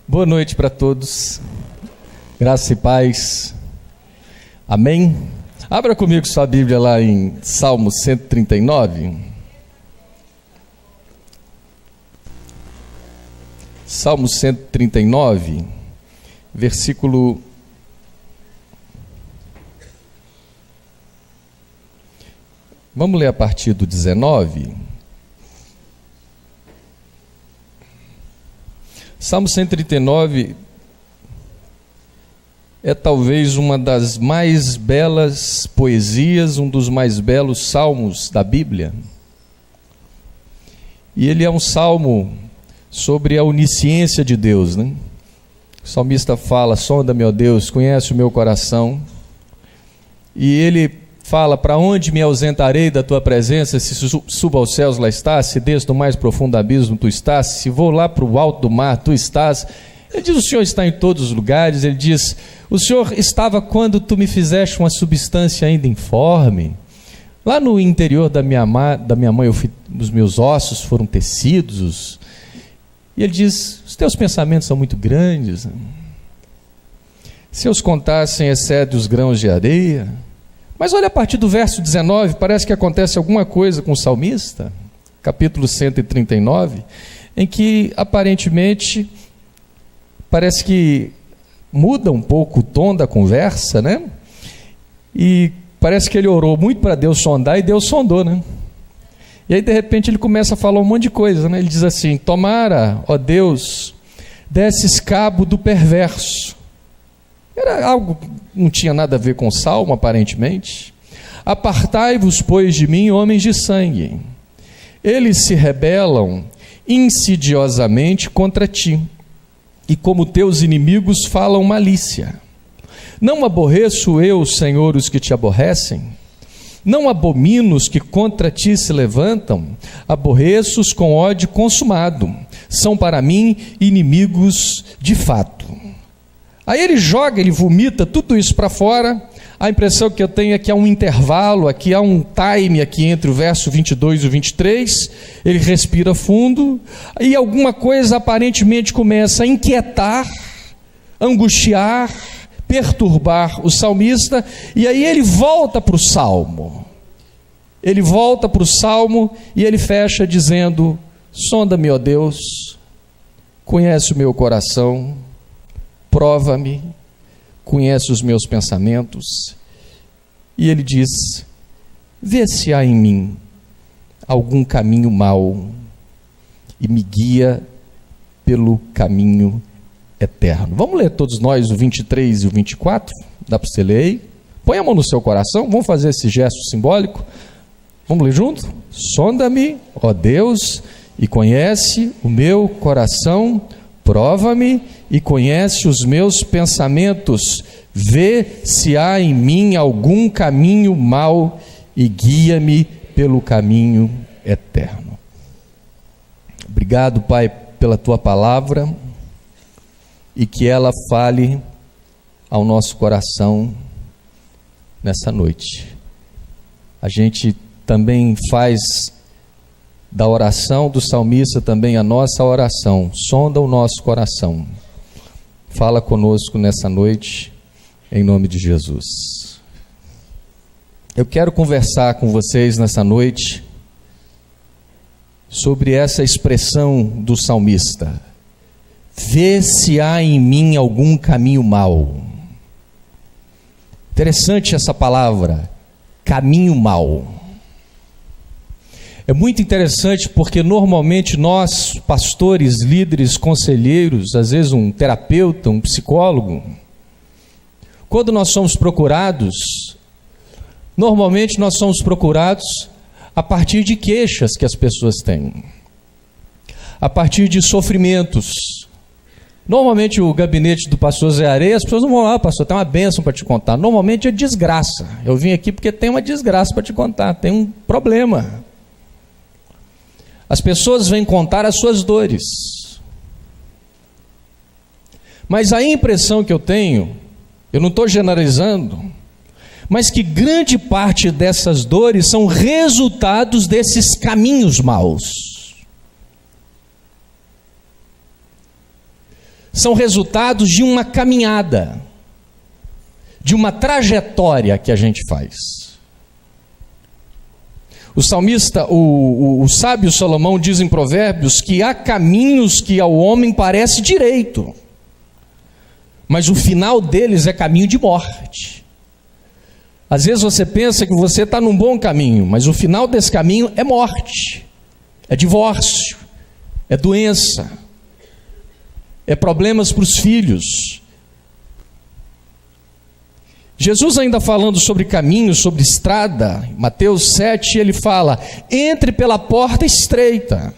Boa noite para todos, graça e paz, amém? Abra comigo sua Bíblia lá em Salmo 139. Salmo 139, versículo... Vamos ler a partir do 19. Salmo 139 é talvez uma das mais belas poesias, um dos mais belos salmos da Bíblia. E ele é um salmo sobre a onisciência de Deus, né? O salmista fala: sonda-me, ó Deus, conhece o meu coração. E ele fala: para onde me ausentarei da tua presença? Se subo aos céus, lá estás. Se desço do mais profundo abismo, tu estás. Se vou lá para o alto do mar, tu estás. Ele diz: o Senhor está em todos os lugares. Ele diz: o Senhor estava quando tu me fizeste uma substância ainda informe. Lá no interior da minha mãe, os meus ossos foram tecidos. E ele diz: os teus pensamentos são muito grandes. Se eu os contassem, excede os grãos de areia. Mas olha, a partir do verso 19, parece que acontece alguma coisa com o salmista, capítulo 139, em que aparentemente parece que muda um pouco o tom da conversa, né? E parece que ele orou muito para Deus sondar, e Deus sondou, né? E aí de repente ele começa a falar um monte de coisa, né? Ele diz assim: tomara, ó Deus, desses cabo do perverso. Era algo que não tinha nada a ver com o salmo, aparentemente. Apartai-vos, pois, de mim, homens de sangue. Eles se rebelam insidiosamente contra ti, e como teus inimigos falam malícia. Não aborreço eu, Senhor, os que te aborrecem? Não abomino os que contra ti se levantam? Aborreço-os com ódio consumado. São para mim inimigos de fato. Aí ele vomita tudo isso para fora. A impressão que eu tenho é que há um intervalo, aqui há um time aqui entre o verso 22 e o 23, ele respira fundo, e alguma coisa aparentemente começa a inquietar, angustiar, perturbar o salmista, e aí ele volta para o salmo. Ele volta para o salmo e ele fecha dizendo: sonda-me, ó Deus, conhece o meu coração, prova-me, conhece os meus pensamentos. E ele diz: vê se há em mim algum caminho mau e me guia pelo caminho eterno. Vamos ler todos nós o 23 e o 24? Dá para você ler aí? Põe a mão no seu coração, vamos fazer esse gesto simbólico. Vamos ler junto? Sonda-me, ó Deus, e conhece o meu coração, prova-me e conhece os meus pensamentos, vê se há em mim algum caminho mau e guia-me pelo caminho eterno. Obrigado, Pai, pela tua palavra, e que ela fale ao nosso coração nessa noite. A gente também faz da oração do salmista também a nossa oração. Sonda o nosso coração. Fala conosco nessa noite, em nome de Jesus. Eu quero conversar com vocês nessa noite sobre essa expressão do salmista: vê se há em mim algum caminho mau. Interessante essa palavra, caminho mau. É muito interessante porque normalmente nós, pastores, líderes, conselheiros, às vezes um terapeuta, um psicólogo, quando nós somos procurados, normalmente nós somos procurados a partir de queixas que as pessoas têm, a partir de sofrimentos. Normalmente o gabinete do pastor Zé Areia, as pessoas não vão lá: pastor, tem uma bênção para te contar. Normalmente é desgraça. Eu vim aqui porque tem uma desgraça para te contar, tem um problema. As pessoas vêm contar as suas dores. Mas a impressão que eu tenho, eu não estou generalizando, mas que grande parte dessas dores são resultados desses caminhos maus. são resultados de uma caminhada, de uma trajetória que a gente faz. O salmista, o sábio Salomão diz em Provérbios que há caminhos que ao homem parece direito, mas o final deles é caminho de morte. Às vezes você pensa que você está num bom caminho, mas o final desse caminho é morte, é divórcio, é doença, é problemas para os filhos. Jesus ainda falando sobre caminho, sobre estrada, em Mateus 7, ele fala: entre pela porta estreita.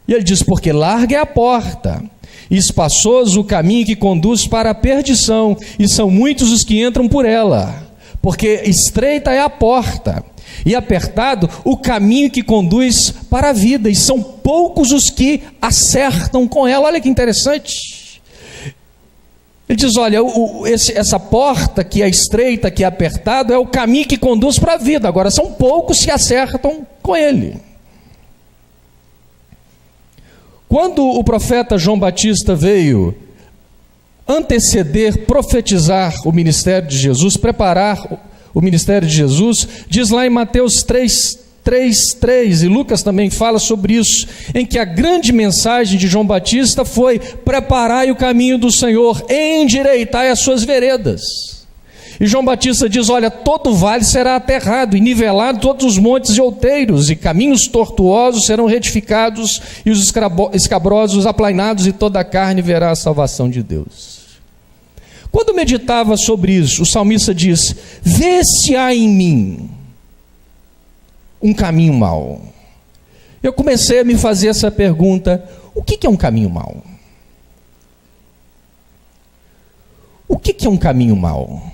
E ele diz: porque larga é a porta, e espaçoso o caminho que conduz para a perdição, e são muitos os que entram por ela. Porque estreita é a porta, e apertado o caminho que conduz para a vida, e são poucos os que acertam com ela. Olha que interessante. Ele diz: olha, essa porta que é estreita, que é apertado, é o caminho que conduz para a vida. Agora, são poucos que acertam com ele. Quando o profeta João Batista veio anteceder, profetizar o ministério de Jesus, preparar o ministério de Jesus, diz lá em Mateus 3:3, e Lucas também fala sobre isso, em que a grande mensagem de João Batista foi: preparai o caminho do Senhor, endireitai as suas veredas. E João Batista diz: olha, todo vale será aterrado, e nivelado todos os montes e outeiros, e caminhos tortuosos serão retificados, e os escabrosos aplainados, e toda a carne verá a salvação de Deus. Quando meditava sobre isso, o salmista diz: vê se há em mim um caminho mau. Eu comecei a me fazer essa pergunta: o que é um caminho mau? O que é um caminho mau?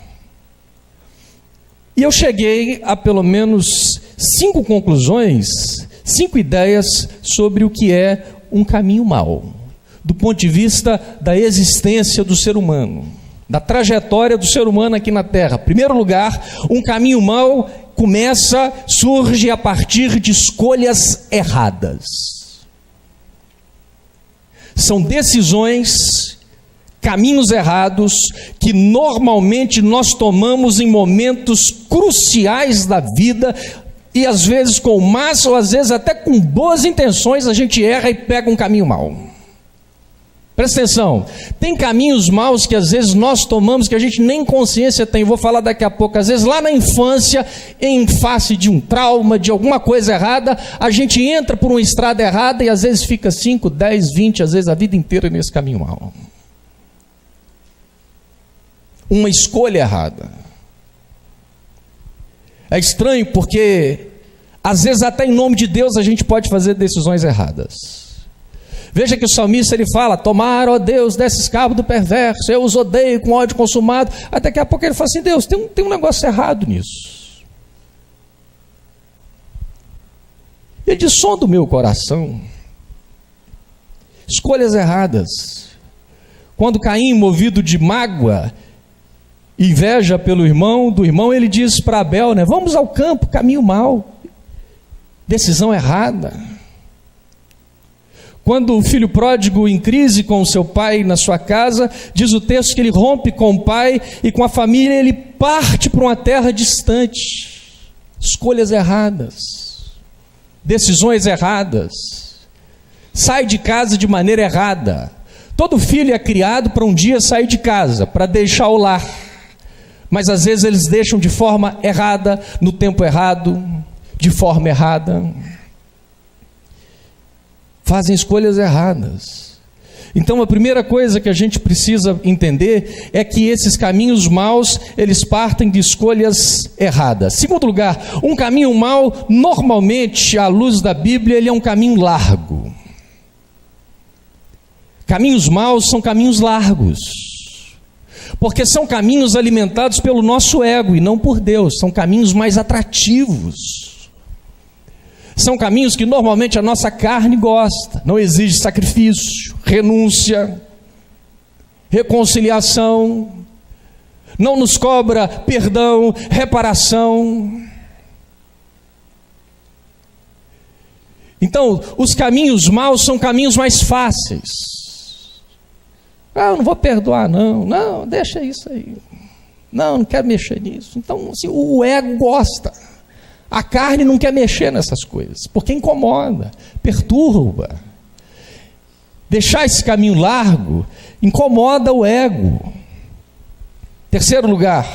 E eu cheguei a pelo menos 5 conclusões, 5 ideias sobre o que é um caminho mau, do ponto de vista da existência do ser humano, da trajetória do ser humano aqui na Terra. Em primeiro lugar, um caminho mau surge a partir de escolhas erradas. São decisões, caminhos errados, que normalmente nós tomamos em momentos cruciais da vida, e às vezes com massa, ou às vezes até com boas intenções, a gente erra e pega um caminho mau. Presta atenção, tem caminhos maus que às vezes nós tomamos que a gente nem consciência tem. Vou falar daqui a pouco. Às vezes lá na infância, em face de um trauma, de alguma coisa errada, a gente entra por uma estrada errada e às vezes fica 5, 10, 20, às vezes a vida inteira nesse caminho mau. Uma escolha errada. É estranho porque às vezes até em nome de Deus a gente pode fazer decisões erradas. Veja que o salmista ele fala: tomar, ó Deus, desses cabos do perverso, eu os odeio com ódio consumado. Até daqui a pouco ele fala assim: Deus, tem um negócio errado nisso. Ele diz: som do meu coração, escolhas erradas. Quando Caim, movido de mágoa, inveja pelo irmão, ele diz para Abel, né, vamos ao campo, caminho mau, decisão errada. Quando o filho pródigo em crise com o seu pai na sua casa, diz o texto que ele rompe com o pai e com a família, ele parte para uma terra distante. Escolhas erradas, decisões erradas, sai de casa de maneira errada. Todo filho é criado para um dia sair de casa, para deixar o lar, mas às vezes eles deixam de forma errada, no tempo errado, de forma errada. Fazem escolhas erradas. Então a primeira coisa que a gente precisa entender é que esses caminhos maus, eles partem de escolhas erradas. Segundo lugar, um caminho mau, normalmente, à luz da Bíblia, ele é um caminho largo. Caminhos maus são caminhos largos, porque são caminhos alimentados pelo nosso ego e não por Deus. São caminhos mais atrativos. São caminhos que normalmente a nossa carne gosta. Não exige sacrifício, renúncia, reconciliação, não nos cobra perdão, reparação. Então, os caminhos maus são caminhos mais fáceis. Eu não vou perdoar, não, deixa isso aí. Não quero mexer nisso. Então, assim, o ego gosta. A carne não quer mexer nessas coisas, porque incomoda, perturba. Deixar esse caminho largo incomoda o ego. Terceiro lugar,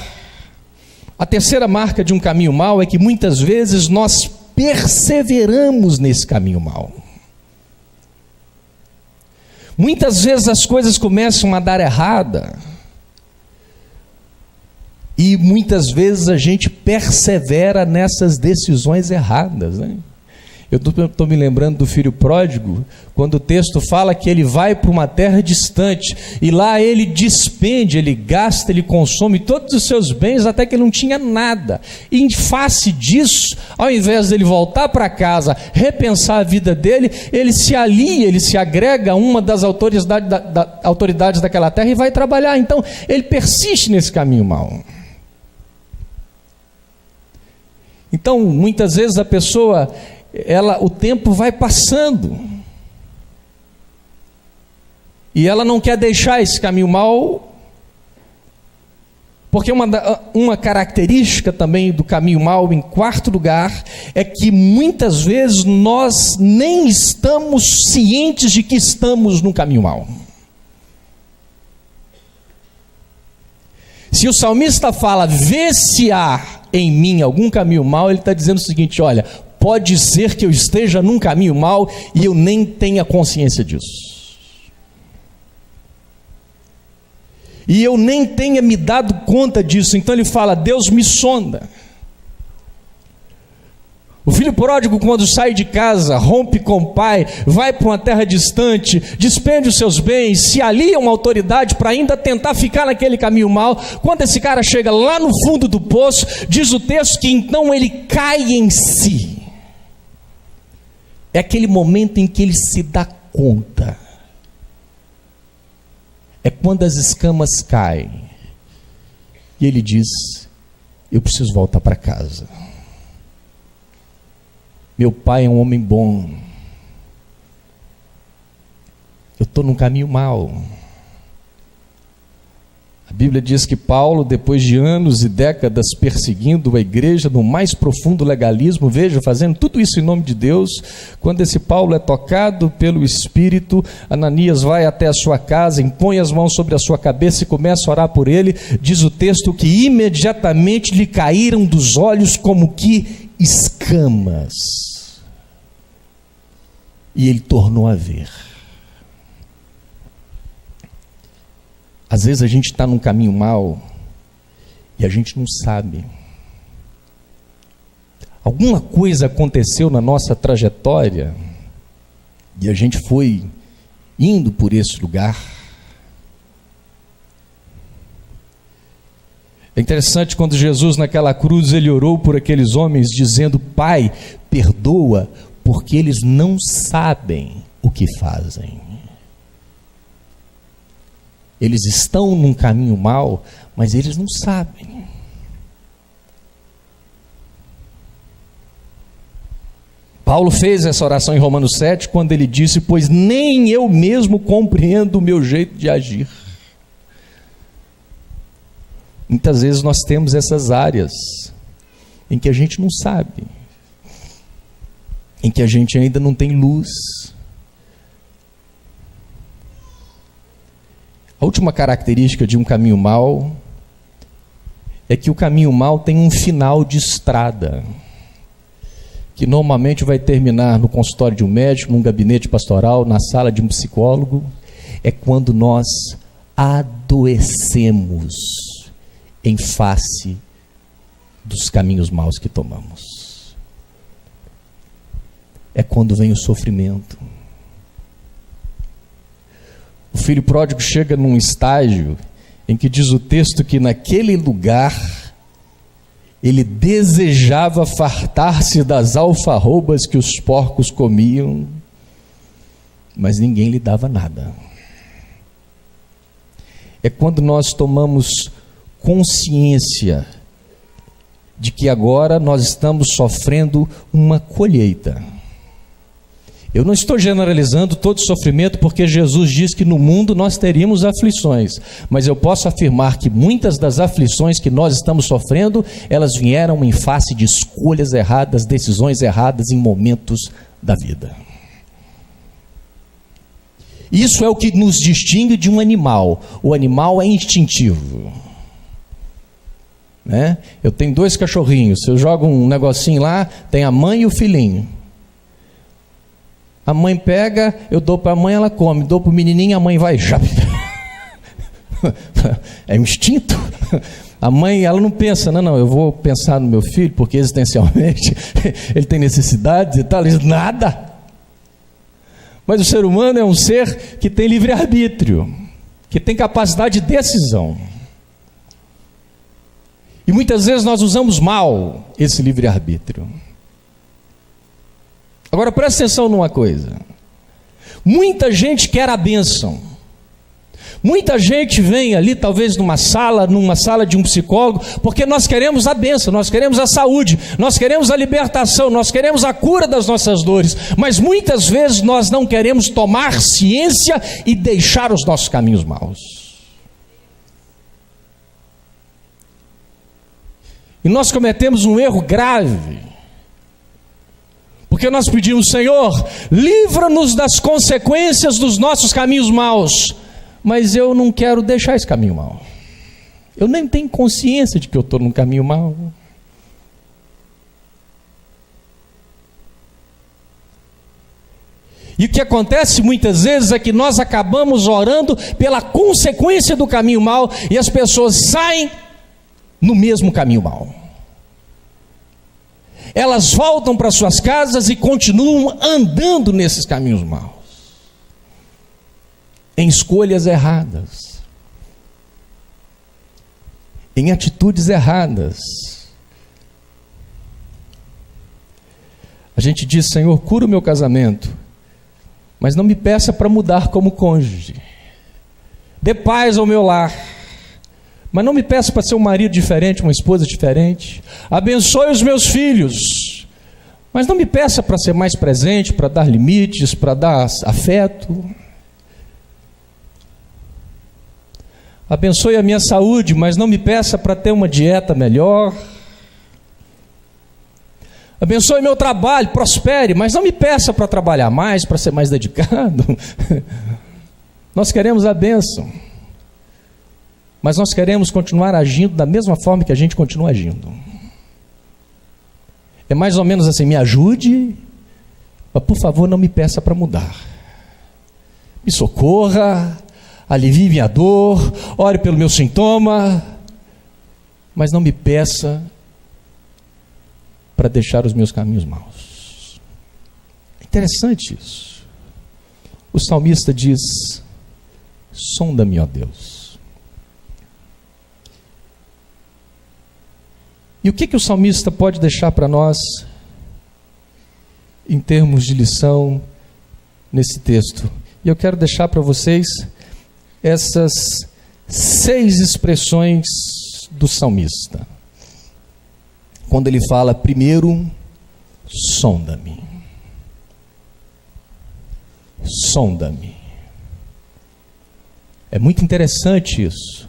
a terceira marca de um caminho mau é que muitas vezes nós perseveramos nesse caminho mau. Muitas vezes as coisas começam a dar errada, e muitas vezes a gente persevera nessas decisões erradas, né? Eu estou me lembrando do filho pródigo, quando o texto fala que ele vai para uma terra distante, e lá ele despende, ele gasta, ele consome todos os seus bens, até que ele não tinha nada. E em face disso, ao invés dele voltar para casa, repensar a vida dele, ele se alia, ele se agrega a uma das autoridades daquela terra e vai trabalhar. Então, ele persiste nesse caminho mau. Então, muitas vezes a pessoa, o tempo vai passando e ela não quer deixar esse caminho mau, porque uma característica também do caminho mau, em quarto lugar, é que muitas vezes nós nem estamos cientes de que estamos no caminho mau. Se o salmista fala, vê se há em mim algum caminho mau, ele está dizendo o seguinte: olha, pode ser que eu esteja num caminho mau e eu nem tenha consciência disso. E eu nem tenha me dado conta disso. Então ele fala, Deus me sonda. O filho pródigo, quando sai de casa, rompe com o pai, vai para uma terra distante, despende os seus bens, se alia a uma autoridade para ainda tentar ficar naquele caminho mau. Quando esse cara chega lá no fundo do poço, diz o texto que então ele cai em si. É aquele momento em que ele se dá conta. É quando as escamas caem. E ele diz, eu preciso voltar para casa. Meu pai é um homem bom. Eu estou num caminho mau. A Bíblia diz que Paulo, depois de anos e décadas perseguindo a igreja no mais profundo legalismo, veja, fazendo tudo isso em nome de Deus, quando esse Paulo é tocado pelo Espírito, Ananias vai até a sua casa, impõe as mãos sobre a sua cabeça e começa a orar por ele. Diz o texto que imediatamente lhe caíram dos olhos como que escamas, e ele tornou a ver. Às vezes a gente está num caminho mau e a gente não sabe. Alguma coisa aconteceu na nossa trajetória e a gente foi indo por esse lugar. É interessante quando Jesus naquela cruz, ele orou por aqueles homens dizendo, Pai, perdoa, porque eles não sabem o que fazem. Eles estão num caminho mau, mas eles não sabem. Paulo fez essa oração em Romanos 7, quando ele disse, pois nem eu mesmo compreendo o meu jeito de agir. Muitas vezes nós temos essas áreas em que a gente não sabe, em que a gente ainda não tem luz. A última característica de um caminho mau é que o caminho mau tem um final de estrada, que normalmente vai terminar no consultório de um médico, num gabinete pastoral, na sala de um psicólogo. É quando nós adoecemos em face dos caminhos maus que tomamos. É quando vem o sofrimento. O filho pródigo chega num estágio em que diz o texto que naquele lugar ele desejava fartar-se das alfarrobas que os porcos comiam, mas ninguém lhe dava nada. É quando nós tomamos consciência de que agora nós estamos sofrendo uma colheita. Eu não estou generalizando todo sofrimento, porque Jesus diz que no mundo nós teríamos aflições, mas eu posso afirmar que muitas das aflições que nós estamos sofrendo, elas vieram em face de escolhas erradas, decisões erradas em momentos da vida. Isso é o que nos distingue de um animal. O animal é instintivo, né? Eu tenho 2 cachorrinhos, eu jogo um negocinho lá, tem a mãe e o filhinho. A mãe pega, eu dou para a mãe, ela come. Dou para o menininho, a mãe vai já. É um instinto. A mãe, ela não pensa, não, eu vou pensar no meu filho, porque existencialmente ele tem necessidades e tal. Nada. Mas o ser humano é um ser que tem livre-arbítrio, que tem capacidade de decisão. E muitas vezes nós usamos mal esse livre-arbítrio. Agora presta atenção numa coisa. Muita gente quer a bênção. Muita gente vem ali, talvez numa sala de um psicólogo, porque nós queremos a bênção, nós queremos a saúde, nós queremos a libertação, nós queremos a cura das nossas dores. Mas muitas vezes nós não queremos tomar ciência e deixar os nossos caminhos maus. E nós cometemos um erro grave, porque nós pedimos: Senhor, livra-nos das consequências dos nossos caminhos maus. Mas eu não quero deixar esse caminho mau. Eu nem tenho consciência de que eu estou num caminho mau. E o que acontece muitas vezes é que nós acabamos orando pela consequência do caminho mau, e as pessoas saem no mesmo caminho mau. Elas voltam para suas casas e continuam andando nesses caminhos maus, em escolhas erradas, em atitudes erradas. A gente diz: Senhor, cura o meu casamento, mas não me peça para mudar como cônjuge. Dê paz ao meu lar, mas não me peça para ser um marido diferente, uma esposa diferente. Abençoe os meus filhos, mas não me peça para ser mais presente, para dar limites, para dar afeto. Abençoe a minha saúde, mas não me peça para ter uma dieta melhor. Abençoe meu trabalho, prospere, mas não me peça para trabalhar mais, para ser mais dedicado. Nós queremos a bênção, mas nós queremos continuar agindo da mesma forma que a gente continua agindo. É mais ou menos assim: me ajude, mas por favor não me peça para mudar. Me socorra, alivie minha dor, ore pelo meu sintoma, mas não me peça para deixar os meus caminhos maus. É interessante isso. O salmista diz: sonda-me, ó Deus. E o que o salmista pode deixar para nós em termos de lição nesse texto? E eu quero deixar para vocês essas 6 expressões do salmista. Quando ele fala: primeiro, sonda-me. Sonda-me. É muito interessante isso,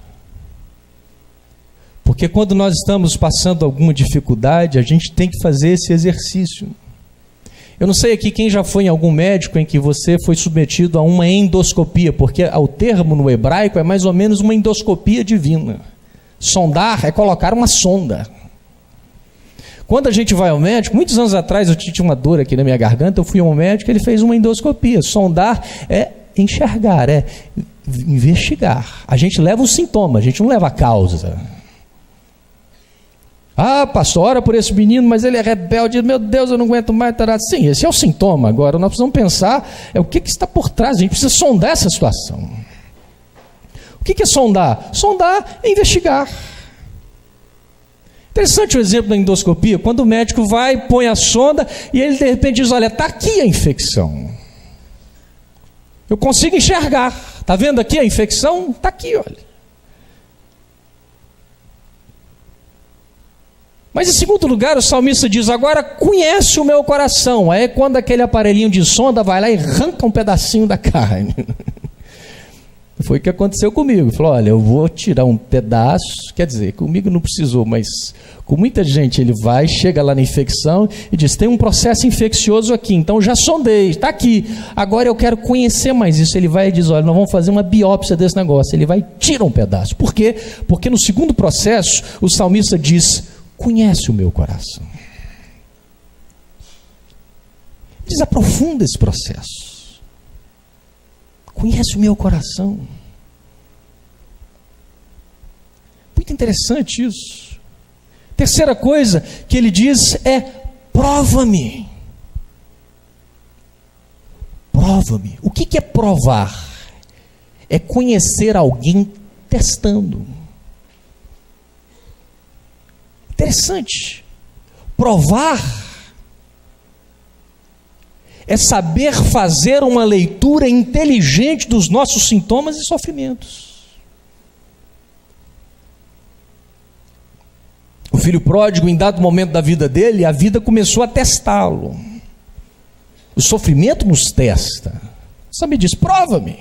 porque quando nós estamos passando alguma dificuldade, a gente tem que fazer esse exercício. Eu não sei aqui quem já foi em algum médico em que você foi submetido a uma endoscopia, porque o termo no hebraico é mais ou menos uma endoscopia divina. Sondar é colocar uma sonda. Quando a gente vai ao médico, muitos anos atrás eu tinha uma dor aqui na minha garganta, eu fui a um médico, ele fez uma endoscopia. Sondar é enxergar, é investigar. A gente leva o sintoma, a gente não leva a causa. Ah, pastor, ora por esse menino, mas ele é rebelde, meu Deus, eu não aguento mais. Tará. Sim, esse é o sintoma. Agora nós precisamos pensar o que está por trás. A gente precisa sondar essa situação. O que é sondar? Sondar é investigar. Interessante o exemplo da endoscopia, quando o médico vai, põe a sonda e ele de repente diz: olha, está aqui a infecção. Eu consigo enxergar. Está vendo aqui a infecção? Está aqui, olha. Mas em segundo lugar, o salmista diz: agora conhece o meu coração. Aí é quando aquele aparelhinho de sonda vai lá e arranca um pedacinho da carne. Foi o que aconteceu comigo. Falou: olha, eu vou tirar um pedaço. Quer dizer, comigo não precisou, mas com muita gente ele vai, chega lá na infecção e diz: tem um processo infeccioso aqui, então já sondei, está aqui. Agora eu quero conhecer mais isso. Ele vai e diz: olha, nós vamos fazer uma biópsia desse negócio. Ele vai e tira um pedaço. Por quê? Porque no segundo processo, o salmista diz: conhece o meu coração. Diz: aprofunda esse processo. Conhece o meu coração. Muito interessante isso. Terceira coisa que ele diz é: prova-me. Prova-me. O que é provar? É conhecer alguém testando. Interessante. Provar é saber fazer uma leitura inteligente dos nossos sintomas e sofrimentos. O filho pródigo, em dado momento da vida dele, a vida começou a testá-lo. O sofrimento nos testa. Só me diz: prova-me.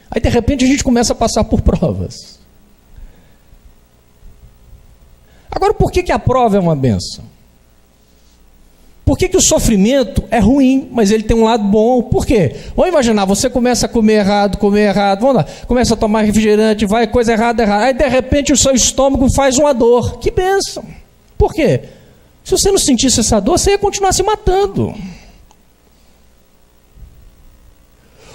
Aí de repente a gente começa a passar por provas. Agora, por que a prova é uma bênção? Por que o sofrimento é ruim, mas ele tem um lado bom? Por quê? Vamos imaginar, você começa a comer errado, vamos lá, começa a tomar refrigerante, vai, coisa errada, aí de repente o seu estômago faz uma dor. Que bênção! Por quê? Se você não sentisse essa dor, você ia continuar se matando.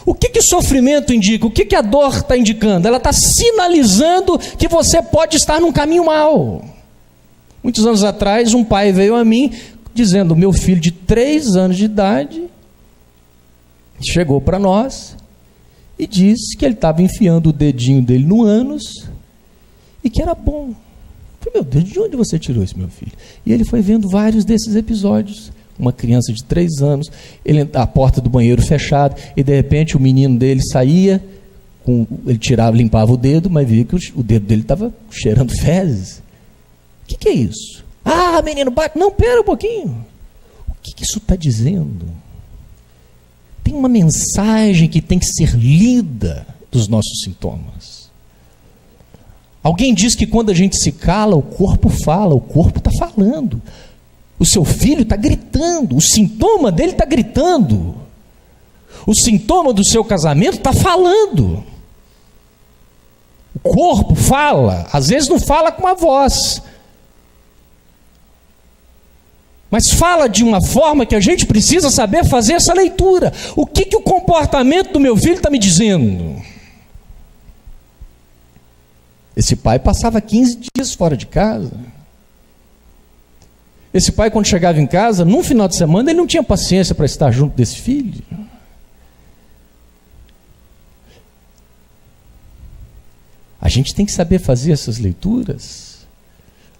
O que o sofrimento indica? O que a dor está indicando? Ela está sinalizando que você pode estar num caminho mau. Muitos anos atrás, um pai veio a mim dizendo: meu filho de 3 anos de idade chegou para nós e disse que ele estava enfiando o dedinho dele no ânus e que era bom. Eu falei: meu Deus, de onde você tirou isso, meu filho? E ele foi vendo vários desses episódios. Uma criança de 3 anos, a porta do banheiro fechada, e de repente o menino dele saía, ele limpava o dedo, mas via que o dedo dele estava cheirando fezes. O que é isso? Ah, menino, bate. Não, pera um pouquinho. O que isso está dizendo? Tem uma mensagem que tem que ser lida dos nossos sintomas. Alguém diz que quando a gente se cala, o corpo fala, o corpo está falando. O seu filho está gritando, o sintoma dele está gritando. O sintoma do seu casamento está falando. O corpo fala, às vezes não fala com a voz, mas fala de uma forma que a gente precisa saber fazer essa leitura. O que o comportamento do meu filho está me dizendo? Esse pai passava 15 dias fora de casa. Esse pai, quando chegava em casa, num final de semana, ele não tinha paciência para estar junto desse filho. A gente tem que saber fazer essas leituras.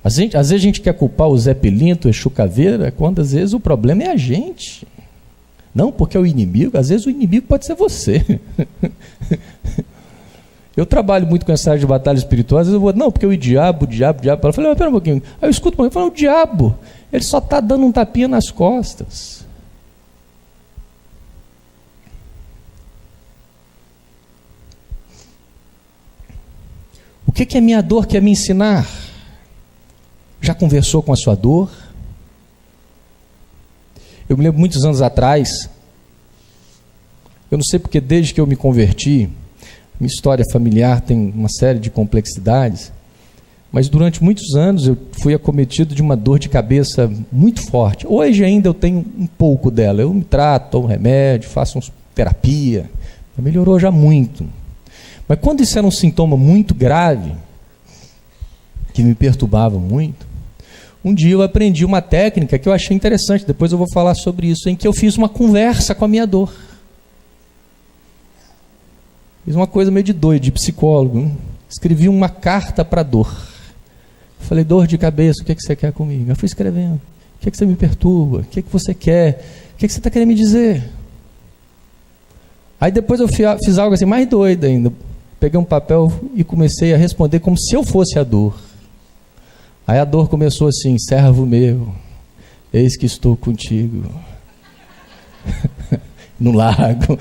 Às vezes a gente quer culpar o Zé Pilinto, o Exu Caveira, quando às vezes o problema é a gente. Não, porque é o inimigo. Às vezes o inimigo pode ser você. Eu trabalho muito com essa área de batalha espiritual. Às vezes eu vou, não, porque o diabo. Eu falei: mas pera um pouquinho. Aí eu escuto, eu falo: o diabo, ele só está dando um tapinha nas costas. O que a minha dor quer me ensinar? Já conversou com a sua dor? Eu me lembro muitos anos atrás, eu não sei porque desde que eu me converti, minha história familiar tem uma série de complexidades, mas durante muitos anos eu fui acometido de uma dor de cabeça muito forte. Hoje ainda eu tenho um pouco dela, eu me trato, tomo remédio, faço terapia, melhorou já muito. Mas quando isso era um sintoma muito grave, que me perturbava muito, um dia eu aprendi uma técnica que eu achei interessante, depois eu vou falar sobre isso, em que eu fiz uma conversa com a minha dor. Fiz uma coisa meio de doido, de psicólogo. Escrevi uma carta para a dor. Falei: dor de cabeça, o que você quer comigo? Eu fui escrevendo. O que você me perturba? O que você quer? O que você está querendo me dizer? Aí depois eu fiz algo assim, mais doido ainda. Peguei um papel e comecei a responder como se eu fosse a dor. Aí a dor começou assim: servo meu, eis que estou contigo. No lago.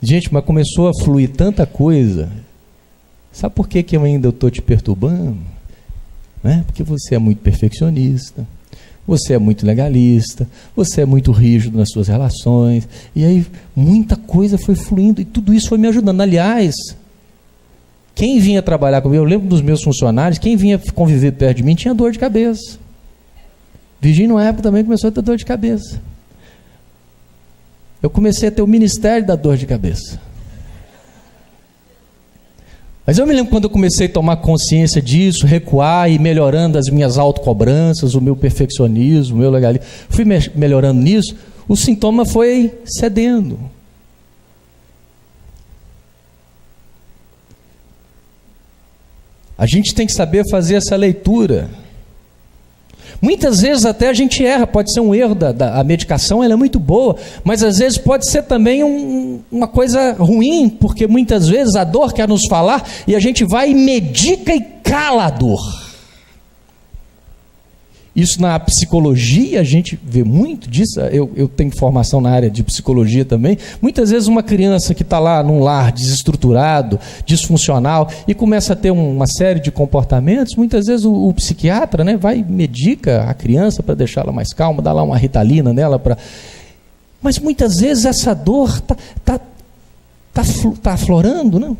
Gente, mas começou a fluir tanta coisa. Sabe por que eu ainda estou te perturbando? Né? Porque você é muito perfeccionista, você é muito legalista, você é muito rígido nas suas relações. E aí muita coisa foi fluindo e tudo isso foi me ajudando. Aliás, quem vinha trabalhar comigo, eu lembro dos meus funcionários, quem vinha conviver perto de mim tinha dor de cabeça. Virgínio, na época, também começou a ter dor de cabeça. Eu comecei a ter o ministério da dor de cabeça. Mas eu me lembro quando eu comecei a tomar consciência disso, recuar e melhorando as minhas autocobranças, o meu perfeccionismo, o meu legalismo, fui melhorando nisso, o sintoma foi cedendo. A gente tem que saber fazer essa leitura. Muitas vezes até a gente erra, pode ser um erro a medicação, ela é muito boa, mas às vezes pode ser também uma coisa ruim, porque muitas vezes a dor quer nos falar e a gente vai e medica e cala a dor. Isso na psicologia a gente vê muito disso. Eu tenho formação na área de psicologia também. Muitas vezes uma criança que está lá num lar desestruturado, disfuncional, e começa a ter uma série de comportamentos, muitas vezes o psiquiatra, né, vai e medica a criança para deixá-la mais calma, dá lá uma ritalina nela. Mas muitas vezes essa dor tá aflorando, não?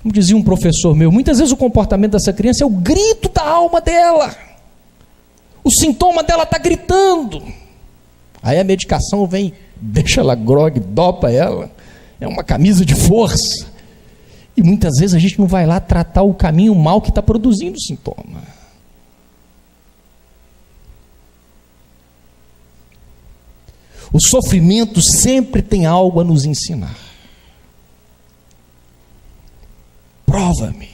Como dizia um professor meu, muitas vezes o comportamento dessa criança é o grito da alma dela. O sintoma dela está gritando. Aí a medicação vem, deixa ela grogue, dopa ela. É uma camisa de força. E muitas vezes a gente não vai lá tratar o caminho mal que está produzindo o sintoma. O sofrimento sempre tem algo a nos ensinar. Prova-me.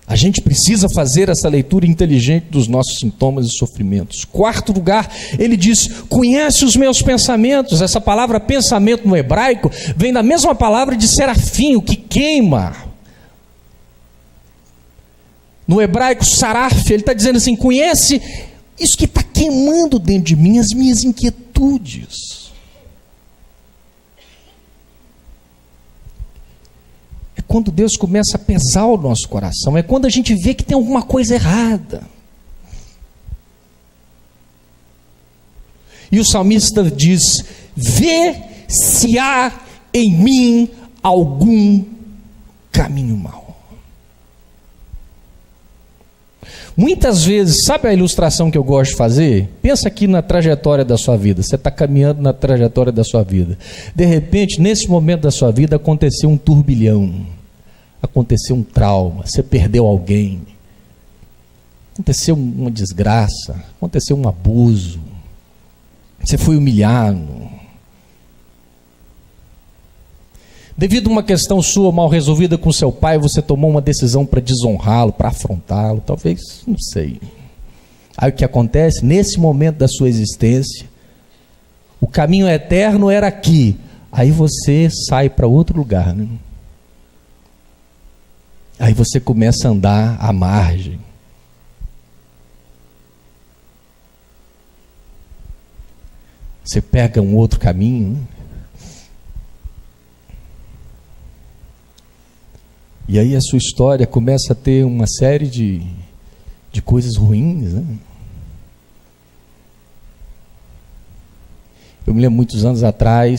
A gente precisa fazer essa leitura inteligente dos nossos sintomas e sofrimentos. Quarto lugar, ele diz: conhece os meus pensamentos. Essa palavra pensamento no hebraico vem da mesma palavra de serafim, o que queima. No hebraico, saraf, ele está dizendo assim: conhece isso que está queimando dentro de mim, as minhas inquietudes. Quando Deus começa a pesar o nosso coração, é quando a gente vê que tem alguma coisa errada. E o salmista diz: vê se há em mim algum caminho mau. Muitas vezes, sabe a ilustração que eu gosto de fazer? Pensa aqui na trajetória da sua vida. Você está caminhando na trajetória da sua vida. De repente, nesse momento da sua vida, aconteceu um turbilhão. Aconteceu um trauma, você perdeu alguém, aconteceu uma desgraça, aconteceu um abuso, você foi humilhado. Devido a uma questão sua mal resolvida com seu pai, você tomou uma decisão para desonrá-lo, para afrontá-lo, talvez, não sei. Aí o que acontece? Nesse momento da sua existência, o caminho eterno era aqui, aí você sai para outro lugar, né? Aí você começa a andar à margem. Você pega um outro caminho, né? E aí a sua história começa a ter uma série de coisas ruins, né? Eu me lembro muitos anos atrás,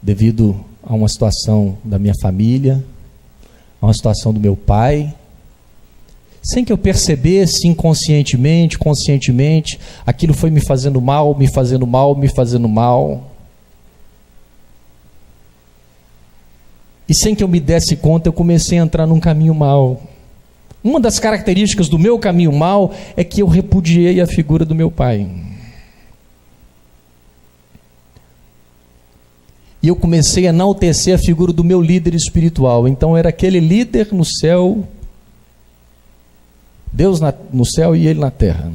devido a uma situação da minha família, a uma situação do meu pai, sem que eu percebesse inconscientemente, conscientemente, aquilo foi me fazendo mal, me fazendo mal, me fazendo mal. E sem que eu me desse conta, eu comecei a entrar num caminho mau. Uma das características do meu caminho mau é que eu repudiei a figura do meu pai. E eu comecei a enaltecer a figura do meu líder espiritual. Então era aquele líder no céu, Deus no céu e ele na terra.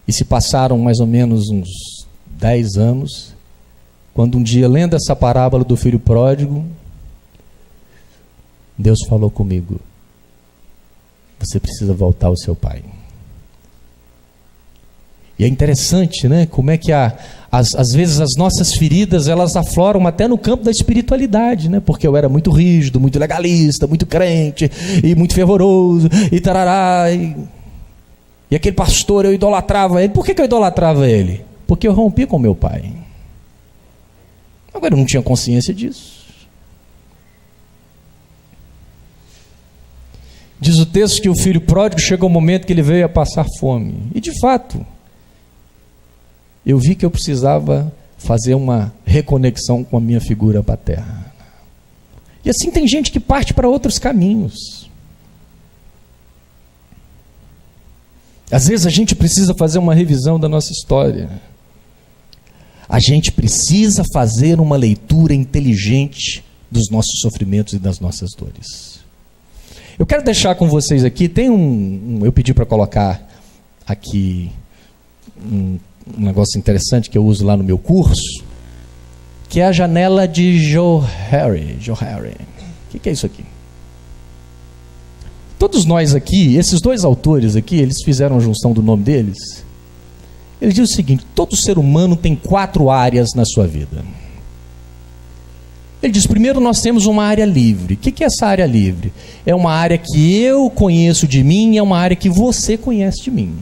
E se passaram mais ou menos uns 10 anos, quando um dia, lendo essa parábola do filho pródigo, Deus falou comigo: você precisa voltar ao seu pai. E é interessante, né? Como é que às vezes as nossas feridas, elas afloram até no campo da espiritualidade, né? Porque eu era muito rígido, muito legalista, muito crente, e muito fervoroso, e tarará. E aquele pastor, eu idolatrava ele. Por que eu idolatrava ele? Porque eu rompi com meu pai. Agora eu não tinha consciência disso. Diz o texto que o filho pródigo chegou um momento que ele veio a passar fome. E de fato, eu vi que eu precisava fazer uma reconexão com a minha figura paterna. E assim tem gente que parte para outros caminhos. Às vezes a gente precisa fazer uma revisão da nossa história. A gente precisa fazer uma leitura inteligente dos nossos sofrimentos e das nossas dores. Eu quero deixar com vocês aqui, tem eu pedi para colocar aqui um negócio interessante que eu uso lá no meu curso, que é a janela de Joe Harry. O que é isso aqui? Todos nós aqui, esses dois autores aqui, eles fizeram a junção do nome deles. Ele diz o seguinte: todo ser humano tem 4 áreas na sua vida. Ele diz: primeiro nós temos uma área livre. O que é essa área livre? É uma área que eu conheço de mim e é uma área que você conhece de mim,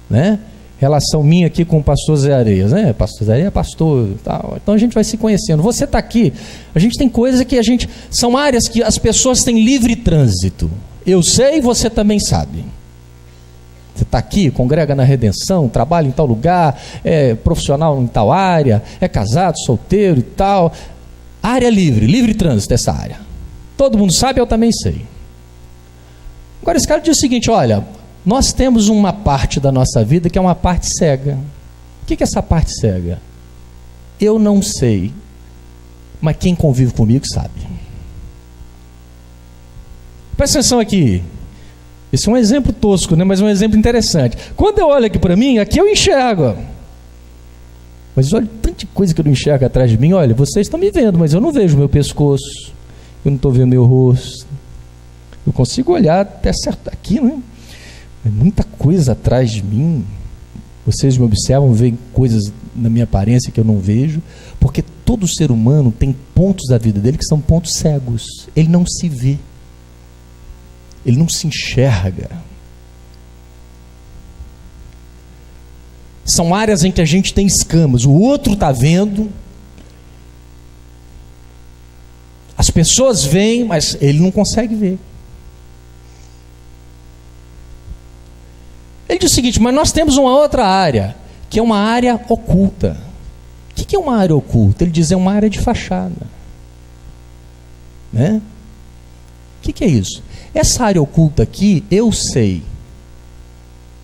né? Relação minha aqui com o pastor Zé Areias, né? Pastor Zé Areias é pastor, tal. Então a gente vai se conhecendo. Você está aqui, a gente tem coisas que são áreas que as pessoas têm livre trânsito. Eu sei, você também sabe. Você está aqui, congrega na Redenção, trabalha em tal lugar, é profissional em tal área, é casado, solteiro e tal. Área livre trânsito, essa área. Todo mundo sabe, eu também sei. Agora esse cara diz o seguinte: olha, nós temos uma parte da nossa vida que é uma parte cega. O que é essa parte cega? Eu não sei, mas quem convive comigo sabe. Presta atenção aqui. Esse é um exemplo tosco, né? Mas é um exemplo interessante. Quando eu olho aqui para mim, aqui eu enxergo. Mas olha, tanta coisa que eu não enxergo atrás de mim. Olha, vocês estão me vendo, mas eu não vejo meu pescoço. Eu não estou vendo meu rosto. Eu consigo olhar até certo aqui, né? Mas muita coisa atrás de mim. Vocês me observam, veem coisas na minha aparência que eu não vejo. Porque todo ser humano tem pontos da vida dele que são pontos cegos. Ele não se vê. Ele não se enxerga. São áreas em que a gente tem escamas. O outro está vendo. As pessoas veem, mas ele não consegue ver. Ele diz o seguinte: mas nós temos uma outra área, que é uma área oculta. O que é uma área oculta? Ele diz: é uma área de fachada. Né? O que é isso? Essa área oculta aqui, eu sei,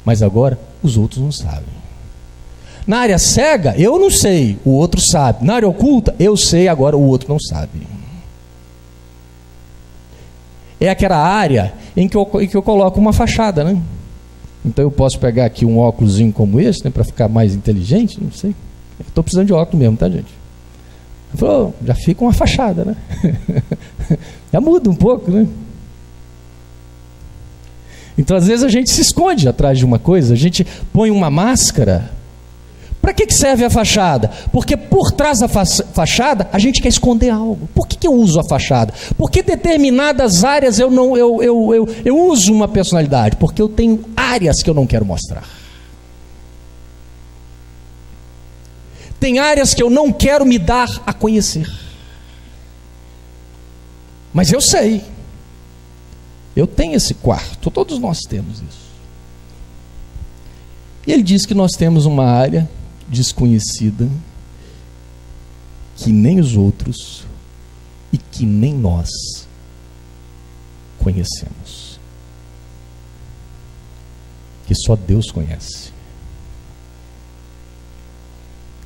mas agora os outros não sabem. Na área cega, eu não sei, o outro sabe. Na área oculta, eu sei, agora o outro não sabe. É aquela área em que eu coloco uma fachada, né? Então eu posso pegar aqui um óculosinho como esse, né, para ficar mais inteligente, não sei. Eu estou precisando de óculos mesmo, tá, gente? Ele falou: já fica uma fachada, né? Já muda um pouco, né? Então às vezes a gente se esconde atrás de uma coisa, a gente põe uma máscara. Para que serve a fachada? Porque por trás da fachada a gente quer esconder algo. Por que eu uso a fachada? Porque determinadas áreas eu uso uma personalidade, porque eu tenho áreas que eu não quero mostrar. Tem áreas que eu não quero me dar a conhecer. Mas eu sei. Eu tenho esse quarto, todos nós temos isso. E ele diz que nós temos uma área desconhecida, que nem os outros e que nem nós conhecemos, que só Deus conhece,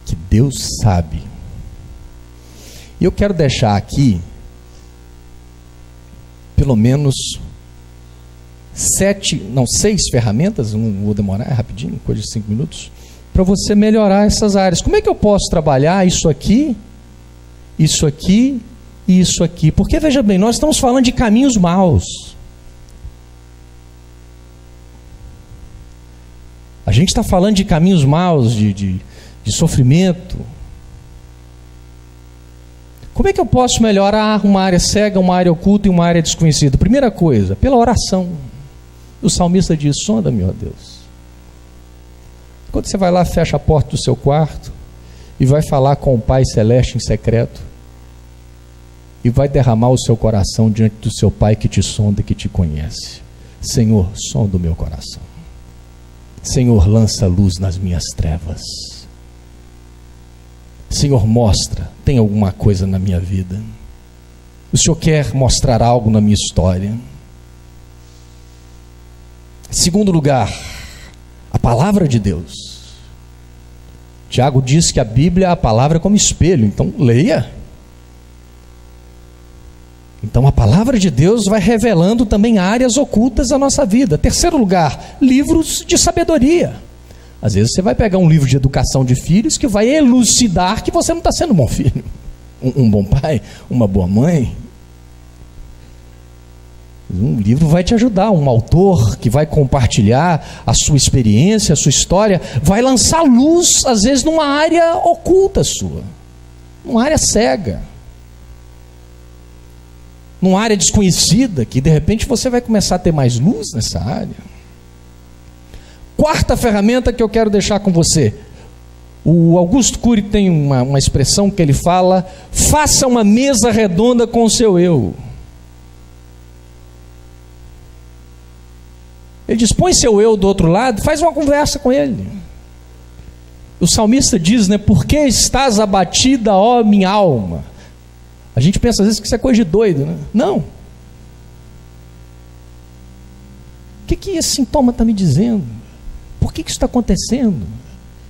que Deus sabe. E eu quero deixar aqui pelo menos 6 ferramentas, não vou demorar, é rapidinho, coisa de 5 minutos, para você melhorar essas áreas. Como é que eu posso trabalhar isso aqui e isso aqui? Porque, veja bem, nós estamos falando de caminhos maus. A gente está falando de caminhos maus, de sofrimento. Como é que eu posso melhorar uma área cega, uma área oculta e uma área desconhecida? Primeira coisa, pela oração. O salmista diz: sonda-me, ó Deus. Quando você vai lá, fecha a porta do seu quarto e vai falar com o Pai Celeste em secreto, e vai derramar o seu coração diante do seu Pai que te sonda e que te conhece. Senhor, sonda o meu coração. Senhor, lança luz nas minhas trevas. Senhor, mostra, tem alguma coisa na minha vida. O Senhor quer mostrar algo na minha história. Segundo lugar, a palavra de Deus. Tiago diz que a Bíblia é a palavra como espelho, então leia. Então a palavra de Deus vai revelando também áreas ocultas da nossa vida. Terceiro lugar, livros de sabedoria. Às vezes você vai pegar um livro de educação de filhos que vai elucidar que você não está sendo um bom filho, um bom pai, uma boa mãe. Um livro vai te ajudar, um autor que vai compartilhar a sua experiência, a sua história, vai lançar luz, às vezes, numa área oculta sua, numa área cega, numa área desconhecida, que de repente você vai começar a ter mais luz nessa área. Quarta ferramenta que eu quero deixar com você. O Augusto Cury tem uma expressão que ele fala: faça uma mesa redonda com o seu eu. Ele diz: põe seu eu do outro lado, faz uma conversa com ele. O salmista diz, né? Por que estás abatida, ó minha alma? A gente pensa às vezes que isso é coisa de doido, né? Não. O que esse sintoma está me dizendo? Por que isso está acontecendo?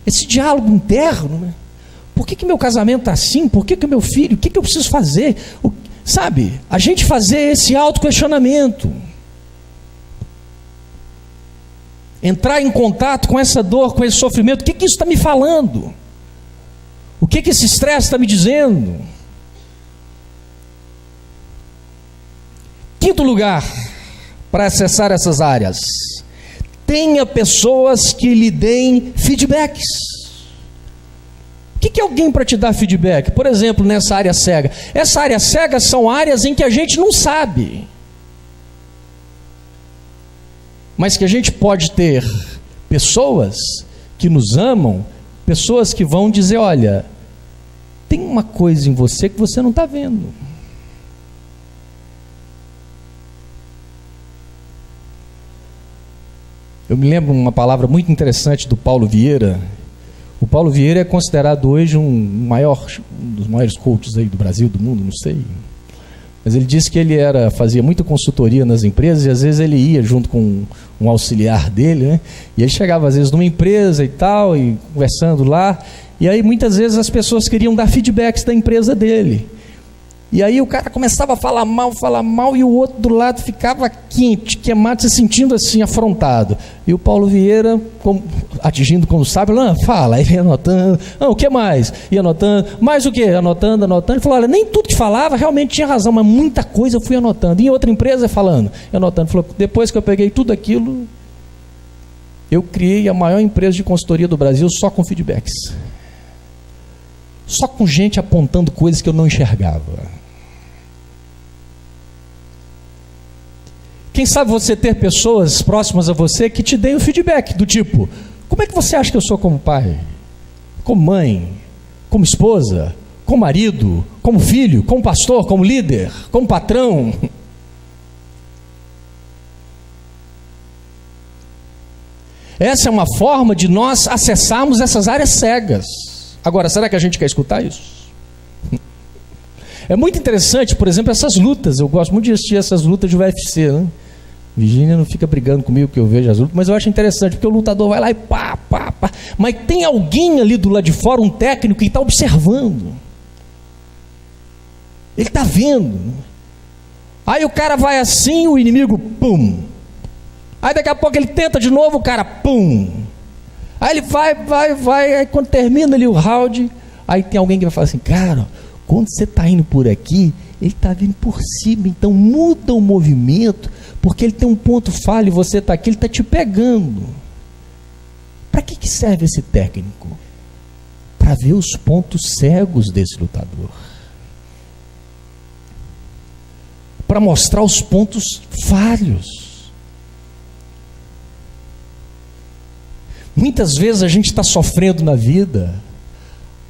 Esse diálogo interno, né? Por que meu casamento está assim? Por que meu filho? O que eu preciso fazer? Sabe, a gente fazer esse autoquestionamento. Entrar em contato com essa dor, com esse sofrimento. O que isso está me falando? O que esse estresse está me dizendo? Quinto lugar, para acessar essas áreas: tenha pessoas que lhe deem feedbacks. O que é alguém para te dar feedback? Por exemplo, nessa área cega. Essa área cega são áreas em que a gente não sabe, mas que a gente pode ter pessoas que nos amam, pessoas que vão dizer: olha, tem uma coisa em você que você não está vendo. Eu me lembro uma palavra muito interessante do Paulo Vieira. O Paulo Vieira é considerado hoje um dos maiores coaches aí do Brasil, do mundo, não sei. Mas ele disse que ele fazia muita consultoria nas empresas, e às vezes ele ia junto com um auxiliar dele, né? E ele chegava às vezes numa empresa e tal, e conversando lá, e aí muitas vezes as pessoas queriam dar feedbacks da empresa dele. E aí o cara começava a falar mal, e o outro do lado ficava quente, queimado, se sentindo assim, afrontado. E o Paulo Vieira, atingindo como sábio, fala, ele ia anotando, o que mais? Ia anotando, mais o que? Anotando. Ele falou: olha, nem tudo que falava realmente tinha razão, mas muita coisa eu fui anotando. E em outra empresa falando, anotando. Falou: depois que eu peguei tudo aquilo, eu criei a maior empresa de consultoria do Brasil só com feedbacks. Só com gente apontando coisas que eu não enxergava. Quem sabe você ter pessoas próximas a você que te deem o feedback do tipo: como é que você acha que eu sou como pai? Como mãe? Como esposa? Como marido? Como filho? Como pastor? Como líder? Como patrão? Essa é uma forma de nós acessarmos essas áreas cegas. Agora, será que a gente quer escutar isso? É muito interessante, por exemplo, essas lutas. Eu gosto muito de assistir essas lutas de UFC, né? Virgínia não fica brigando comigo que eu vejo as lutas, mas eu acho interessante, porque o lutador vai lá e pá. Mas tem alguém ali do lado de fora, um técnico, que está observando. Ele está vendo. Aí o cara vai assim, o inimigo, pum. Aí daqui a pouco ele tenta de novo, o cara, pum. Aí ele vai, aí quando termina ali o round, aí tem alguém que vai falar assim, cara, quando você está indo por aqui, ele está vindo por cima, então muda o movimento, porque ele tem um ponto falho e você está aqui, ele está te pegando. Para que serve esse técnico? Para ver os pontos cegos desse lutador. Para mostrar os pontos falhos. Muitas vezes a gente está sofrendo na vida,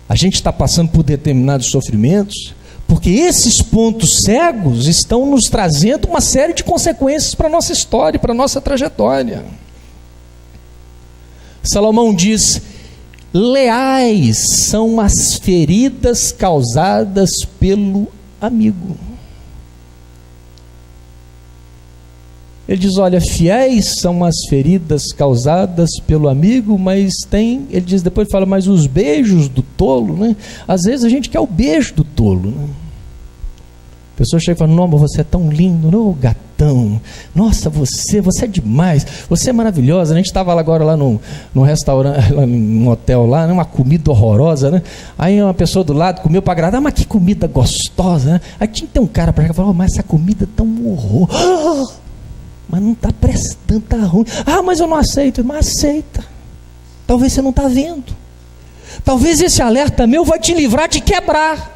a gente está passando por determinados sofrimentos, porque esses pontos cegos estão nos trazendo uma série de consequências para a nossa história, para a nossa trajetória. Salomão diz: leais são as feridas causadas pelo amigo. Ele diz, olha, fiéis são as feridas causadas pelo amigo, mas tem, ele diz, depois fala, mas os beijos do tolo, né? Às vezes a gente quer o beijo do tolo, né? A pessoa chega e fala, não, mas você é tão lindo, não, gatão, nossa, você é demais, você é maravilhosa. A gente estava agora lá num restaurante, lá num hotel lá, né? Uma comida horrorosa, né? Aí uma pessoa do lado comeu para agradar, mas que comida gostosa, né? Aí tinha que ter um cara para chegar e falar, mas essa comida é tão horror, mas não está prestando, está ruim. Ah, mas eu não aceito. Mas aceita. Talvez você não está vendo. Talvez esse alerta meu vai te livrar de quebrar.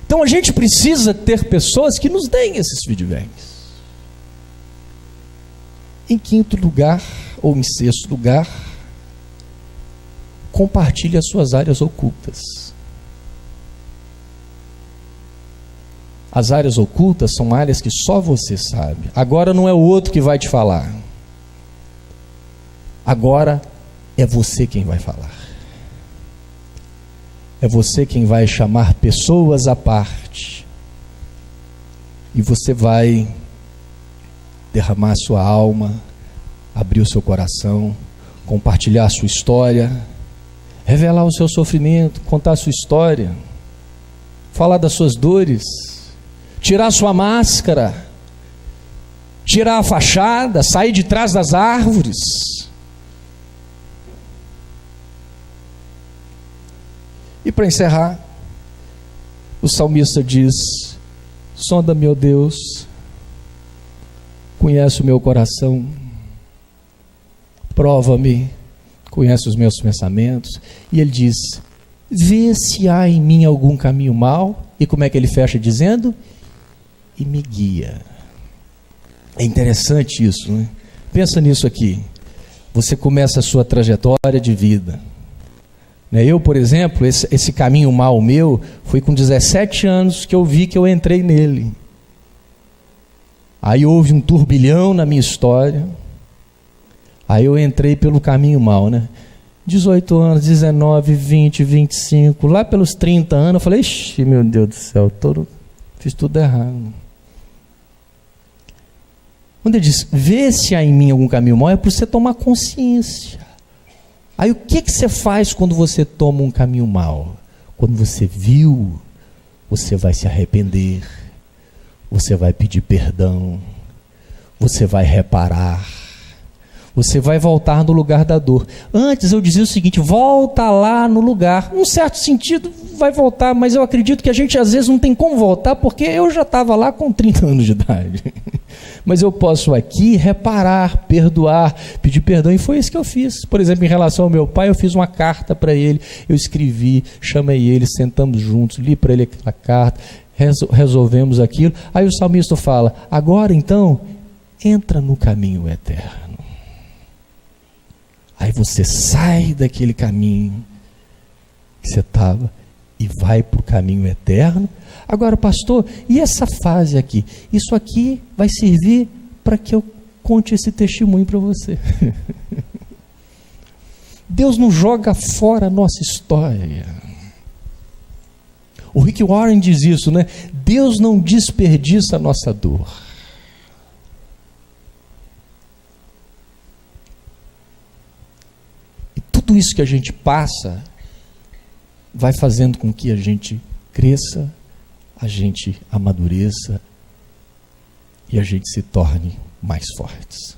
Então a gente precisa ter pessoas que nos deem esses feedbacks. Em quinto lugar, ou em sexto lugar, compartilhe as suas áreas ocultas. As áreas ocultas são áreas que só você sabe. Agora não é o outro que vai te falar. Agora é você quem vai falar. É você quem vai chamar pessoas à parte. E você vai derramar sua alma, abrir o seu coração, compartilhar a sua história, revelar o seu sofrimento, contar a sua história, falar das suas dores, tirar a sua máscara, tirar a fachada, sair de trás das árvores. E para encerrar, o salmista diz: sonda-me, ó Deus, conhece o meu coração, prova-me, conhece os meus pensamentos. E ele diz: vê se há em mim algum caminho mau. E como é que ele fecha dizendo? E me guia. É interessante isso, né? Pensa nisso aqui. Você começa a sua trajetória de vida. Eu, por exemplo, esse caminho mau meu, foi com 17 anos que eu vi que eu entrei nele. Aí houve um turbilhão na minha história. Aí eu entrei pelo caminho mau, né? 18 anos, 19, 20, 25, lá pelos 30 anos, eu falei, ixi, meu Deus do céu, fiz tudo errado. Quando ele diz, vê se há em mim algum caminho mau, é para você tomar consciência. Aí o que você faz quando você toma um caminho mau? Quando você viu, você vai se arrepender, você vai pedir perdão, você vai reparar, você vai voltar no lugar da dor. Antes eu dizia o seguinte, volta lá no lugar. Num certo sentido vai voltar, mas eu acredito que a gente às vezes não tem como voltar, porque eu já estava lá com 30 anos de idade. Mas eu posso aqui reparar, perdoar, pedir perdão, e foi isso que eu fiz. Por exemplo, em relação ao meu pai, eu fiz uma carta para ele, eu escrevi, chamei ele, sentamos juntos, li para ele aquela carta, resolvemos aquilo. Aí o salmista fala, agora então, entra no caminho eterno. Aí você sai daquele caminho que você estava e vai para o caminho eterno. Agora, pastor, e essa fase aqui? Isso aqui vai servir para que eu conte esse testemunho para você. Deus não joga fora a nossa história. O Rick Warren diz isso, né? Deus não desperdiça a nossa dor. E tudo isso que a gente passa vai fazendo com que a gente cresça, a gente amadureça e a gente se torne mais fortes.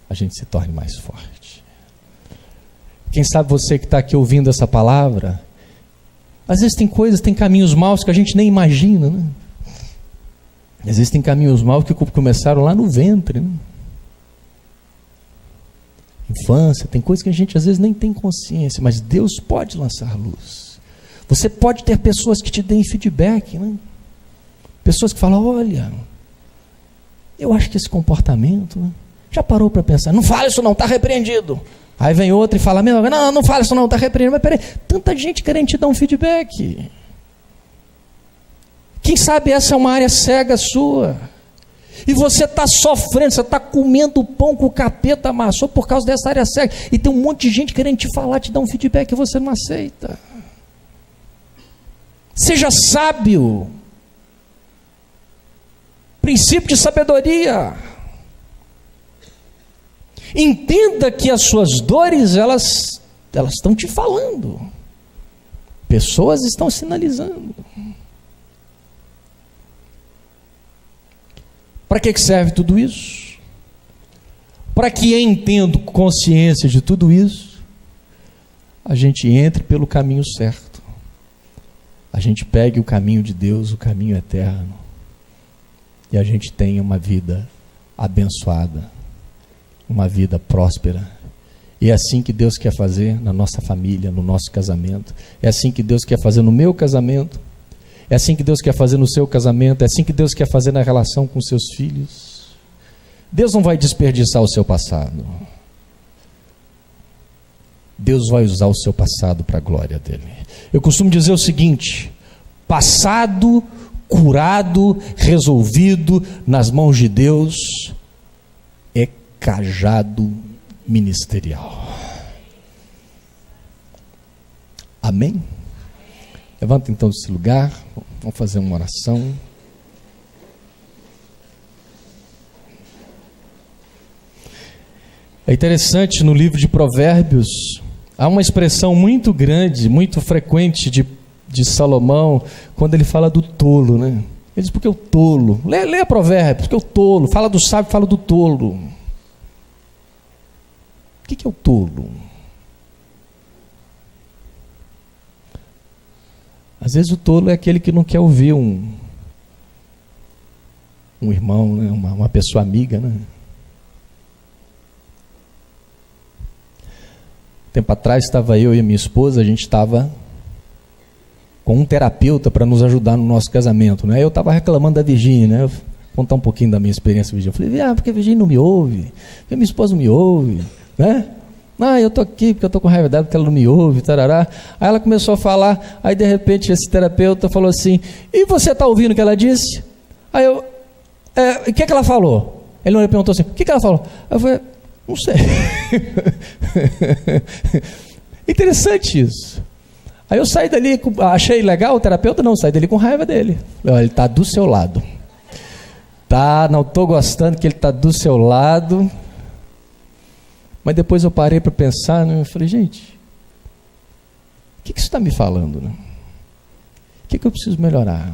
A gente se torne mais forte. Quem sabe você que está aqui ouvindo essa palavra, às vezes tem coisas, tem caminhos maus que a gente nem imagina, né? Existem caminhos maus que começaram lá no ventre, né? Infância, tem coisas que a gente às vezes nem tem consciência, mas Deus pode lançar luz. Você pode ter pessoas que te deem feedback, né? Pessoas que falam, olha, eu acho que esse comportamento, né? Já parou para pensar, não fala isso não, está repreendido. Aí vem outro e fala, não fala isso não, está repreendido. Mas peraí, tanta gente querendo te dar um feedback. Quem sabe essa é uma área cega sua. E você está sofrendo, você está comendo o pão que o capeta amassou por causa dessa área cega. E tem um monte de gente querendo te falar, te dar um feedback e você não aceita. Seja sábio. Princípio de sabedoria. Entenda que as suas dores, elas estão te falando. Pessoas estão sinalizando. Para que serve tudo isso? Para que, tendo consciência de tudo isso, a gente entre pelo caminho certo. A gente pegue o caminho de Deus, o caminho eterno. E a gente tenha uma vida abençoada, uma vida próspera. E é assim que Deus quer fazer na nossa família, no nosso casamento. É assim que Deus quer fazer no meu casamento. É assim que Deus quer fazer no seu casamento. É assim que Deus quer fazer na relação com seus filhos. Deus não vai desperdiçar o seu passado. Deus vai usar o seu passado para a glória dele. Eu costumo dizer o seguinte: passado curado, resolvido nas mãos de Deus, é cajado ministerial. Amém? Levanta então desse lugar, vamos fazer uma oração. É interessante, no livro de Provérbios, há uma expressão muito grande, muito frequente de Salomão, quando ele fala do tolo, né? Ele diz, porque o tolo, lê Provérbios, porque o tolo, fala do sábio, fala do tolo. O que é o tolo? Às vezes o tolo é aquele que não quer ouvir um irmão, né? uma pessoa amiga, né? Tempo atrás estava eu e a minha esposa, a gente estava com um terapeuta para nos ajudar no nosso casamento, né? Eu estava reclamando da Virgínia, né? Eu vou contar um pouquinho da minha experiência, Virgínia. Eu falei, porque a Virgínia não me ouve, porque a minha esposa não me ouve, né? Eu estou aqui porque eu estou com raiva dela, porque ela não me ouve, tarará. Aí ela começou a falar, aí de repente esse terapeuta falou assim, e você está ouvindo o que ela disse? Aí eu, o que ela falou? Ele não me perguntou assim, o que ela falou? Eu falei, não sei. Interessante isso. Aí eu saí dali, achei legal o terapeuta, não, saí dali com raiva dele. Ele está do seu lado. Não estou gostando que ele está do seu lado. Mas depois eu parei para pensar, né? Eu falei, gente, o que isso está me falando? Né? O que eu preciso melhorar?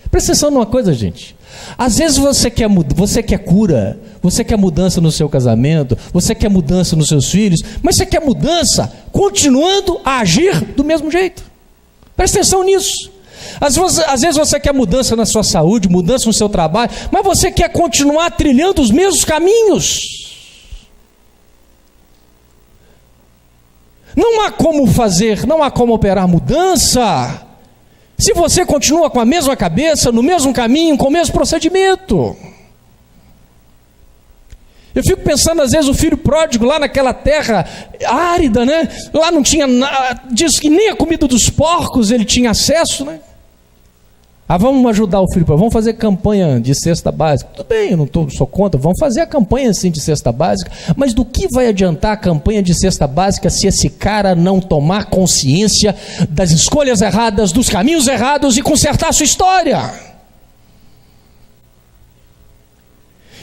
Presta atenção numa coisa, gente. Às vezes você quer cura, você quer mudança no seu casamento, você quer mudança nos seus filhos, mas você quer mudança continuando a agir do mesmo jeito. Presta atenção nisso. Às vezes você quer mudança na sua saúde, mudança no seu trabalho, mas você quer continuar trilhando os mesmos caminhos. Não há como fazer, não há como operar mudança se você continua com a mesma cabeça, no mesmo caminho, com o mesmo procedimento. Eu fico pensando, às vezes, o filho pródigo lá naquela terra árida, né? Lá não tinha nada, diz que nem a comida dos porcos ele tinha acesso, né? Vamos ajudar o filho pródigo, vamos fazer campanha de cesta básica. Tudo bem, eu não sou contra, vamos fazer a campanha sim de cesta básica, mas do que vai adiantar a campanha de cesta básica se esse cara não tomar consciência das escolhas erradas, dos caminhos errados e consertar a sua história?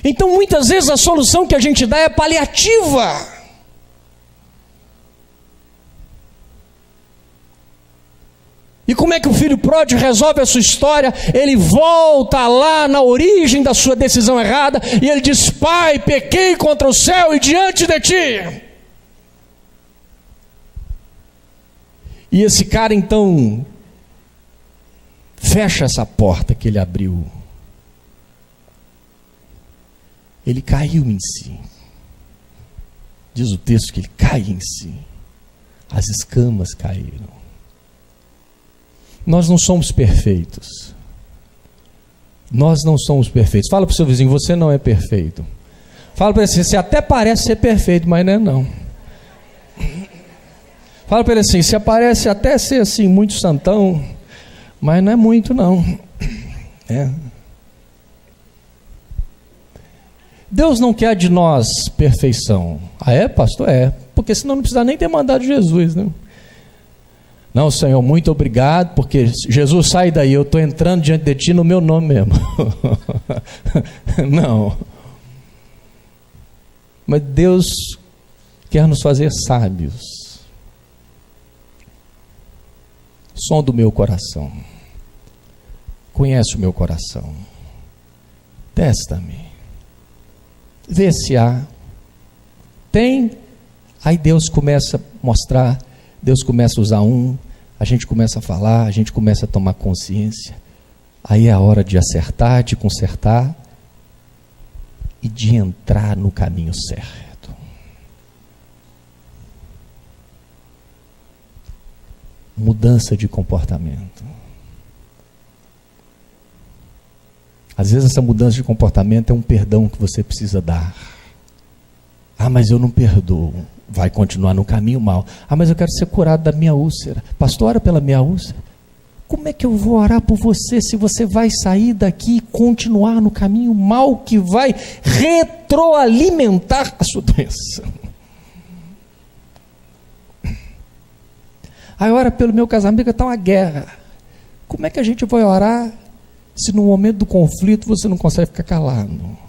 Então muitas vezes a solução que a gente dá é paliativa. E como como é que o filho pródigo resolve a sua história? Ele volta lá na origem da sua decisão errada e ele diz: Pai, pequei contra o céu e diante de ti. E esse cara então fecha essa porta que ele abriu. Ele caiu em si. Diz o texto que ele cai em si. As escamas caíram. Nós não somos perfeitos. Nós não somos perfeitos. Fala para o seu vizinho: você não é perfeito. Fala para ele assim: você até parece ser perfeito, mas não é não. Fala para ele assim: você parece até ser assim muito santão, mas não é muito não. Deus não quer de nós perfeição. Ah, é, pastor? É. Porque senão não precisa nem ter mandado Jesus, né? Não, Senhor, muito obrigado, porque Jesus, sai daí, eu estou entrando diante de ti no meu nome mesmo. Não. Mas Deus quer nos fazer sábios. Som do meu coração. Conhece o meu coração. Testa-me. Vê se há. Tem. Aí Deus começa a mostrar, Deus começa a usar a gente começa a falar, a gente começa a tomar consciência. Aí é a hora de acertar, de consertar e de entrar no caminho certo. Mudança de comportamento. Às vezes essa mudança de comportamento é um perdão que você precisa dar. Ah, mas eu não perdoo. Vai continuar no caminho mal. Ah, mas eu quero ser curado da minha úlcera. Pastor, ora pela minha úlcera. Como é que eu vou orar por você se você vai sair daqui e continuar no caminho mal que vai retroalimentar a sua doença? Aí ora pelo meu casamento, está uma guerra. Como é que a gente vai orar se no momento do conflito você não consegue ficar calado?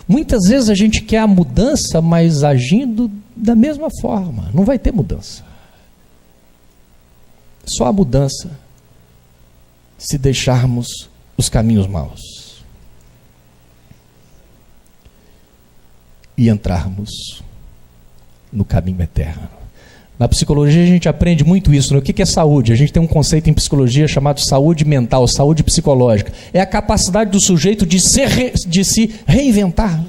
Muitas vezes a gente quer a mudança, mas agindo da mesma forma. Não vai ter mudança. Só a mudança se deixarmos os caminhos maus e entrarmos no caminho eterno. Na psicologia a gente aprende muito isso, né? O que é saúde? A gente tem um conceito em psicologia chamado saúde mental, saúde psicológica. É a capacidade do sujeito de se reinventar.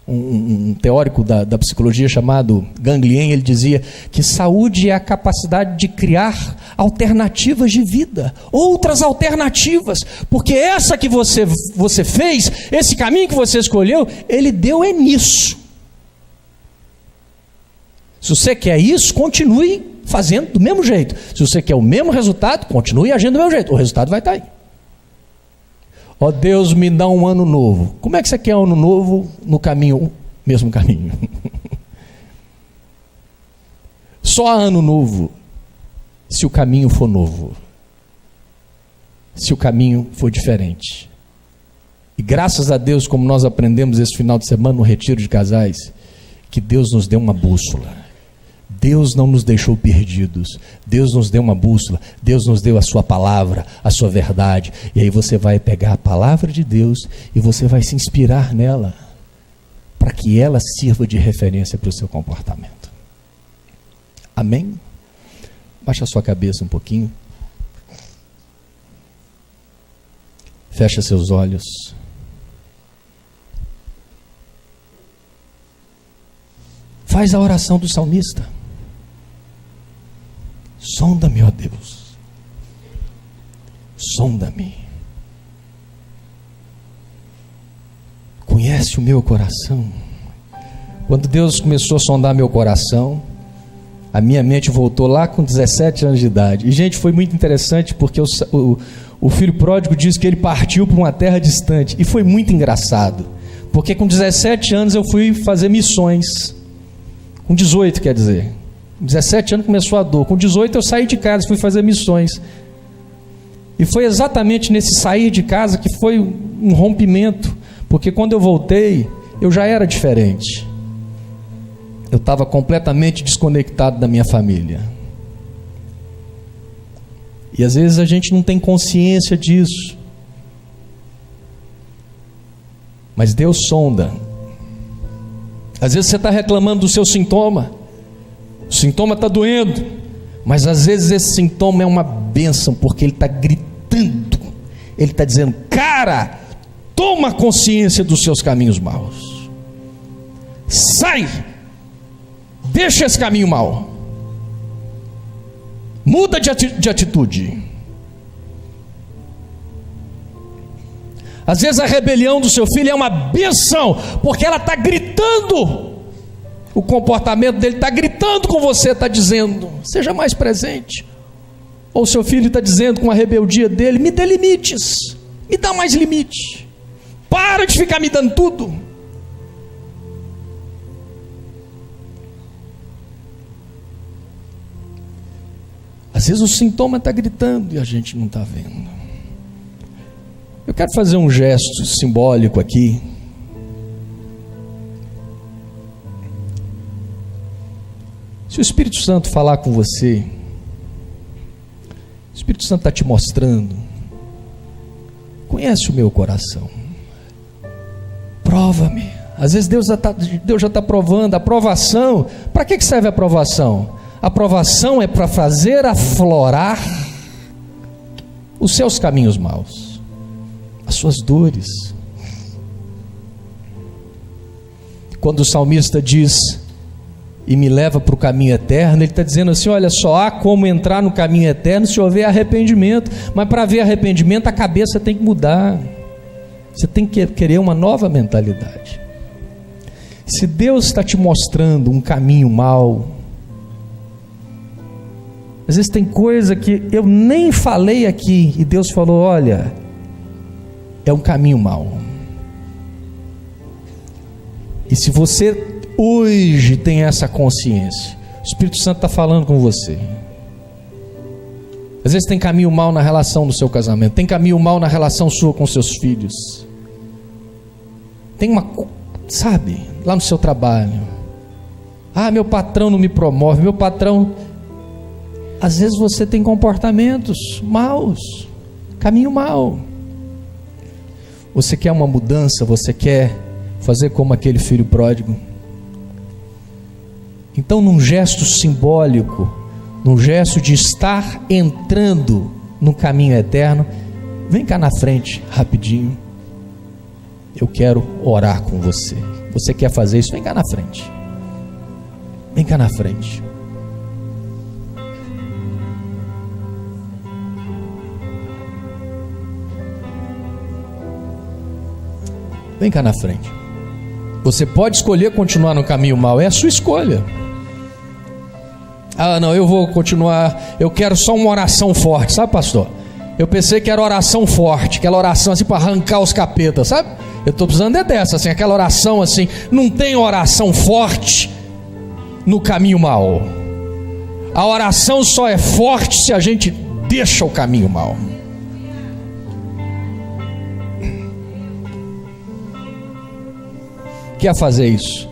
Um teórico da psicologia chamado Ganglien, ele dizia que saúde é a capacidade de criar alternativas de vida, outras alternativas, porque essa que você fez, esse caminho que você escolheu, ele deu nisso. Se você quer isso, continue fazendo do mesmo jeito. Se você quer o mesmo resultado, continue agindo do mesmo jeito. O resultado vai estar aí. Ó Deus, me dá um ano novo. Como é que você quer um ano novo no caminho, mesmo caminho? Só há ano novo se o caminho for novo. Se o caminho for diferente. E graças a Deus, como nós aprendemos esse final de semana no retiro de casais, que Deus nos deu uma bússola. Deus não nos deixou perdidos. Deus nos deu uma bússola. Deus nos deu a sua palavra, a sua verdade. E aí você vai pegar a palavra de Deus e você vai se inspirar nela para que ela sirva de referência para o seu comportamento. Amém? Baixa a sua cabeça um pouquinho. Fecha seus olhos. Faz a oração do salmista. Sonda-me, ó Deus. Sonda-me. Conhece o meu coração. Quando Deus começou a sondar meu coração, a minha mente voltou lá com 17 anos de idade. E, gente, foi muito interessante porque o filho pródigo diz que ele partiu para uma terra distante. E foi muito engraçado. Porque com 17 anos eu fui fazer missões. Com 18, quer dizer. Com 17 anos começou a dor. Com 18 eu saí de casa, fui fazer missões. E foi exatamente nesse sair de casa que foi um rompimento. Porque quando eu voltei, eu já era diferente. eu estava completamente desconectado da minha família. E às vezes a gente não tem consciência disso. Mas Deus sonda. Às vezes você está reclamando do seu sintoma. O sintoma está doendo. Mas às vezes esse sintoma é uma bênção, porque ele está gritando. Ele está dizendo: cara, toma consciência dos seus caminhos maus. Sai. Deixa esse caminho mau. Muda de atitude. Às vezes a rebelião do seu filho é uma bênção, porque ela está gritando. O comportamento dele está gritando com você, está dizendo: seja mais presente. Ou o seu filho está dizendo com a rebeldia dele: me dê limites, me dá mais limite, para de ficar me dando tudo. Às vezes o sintoma está gritando e a gente não está vendo. Eu quero fazer um gesto simbólico aqui. Se o Espírito Santo falar com você, o Espírito Santo está te mostrando: conhece o meu coração, prova-me. Às vezes Deus já está provando. A aprovação, para que serve a aprovação? A aprovação é para fazer aflorar os seus caminhos maus, as suas dores. Quando o salmista diz: e me leva para o caminho eterno, ele está dizendo assim: olha, só há como entrar no caminho eterno se houver arrependimento. Mas para haver arrependimento, a cabeça tem que mudar. Você tem que querer uma nova mentalidade. Se Deus está te mostrando um caminho mau, às vezes tem coisa que eu nem falei aqui e Deus falou: olha, é um caminho mau. E se você hoje tem essa consciência, o Espírito Santo está falando com você. Às vezes tem caminho mau na relação do seu casamento, tem caminho mau na relação sua com seus filhos, tem uma, sabe, lá no seu trabalho: ah, meu patrão não me promove, meu patrão... Às vezes você tem comportamentos maus, caminho mau. Você quer uma mudança, você quer fazer como aquele filho pródigo. Então, num gesto simbólico, num gesto de estar entrando no caminho eterno, vem cá na frente, rapidinho. Eu quero orar com você. Você quer fazer isso? Vem cá na frente. Vem cá na frente. Vem cá na frente. Você pode escolher continuar no caminho mau, é a sua escolha. Ah, não, eu vou continuar, eu quero só uma oração forte, sabe, pastor? Eu pensei que era oração forte, aquela oração assim para arrancar os capetas, sabe? Eu estou precisando dessa, assim, aquela oração assim. Não tem oração forte no caminho mau. A oração só é forte se a gente deixa o caminho mau. Quer fazer isso?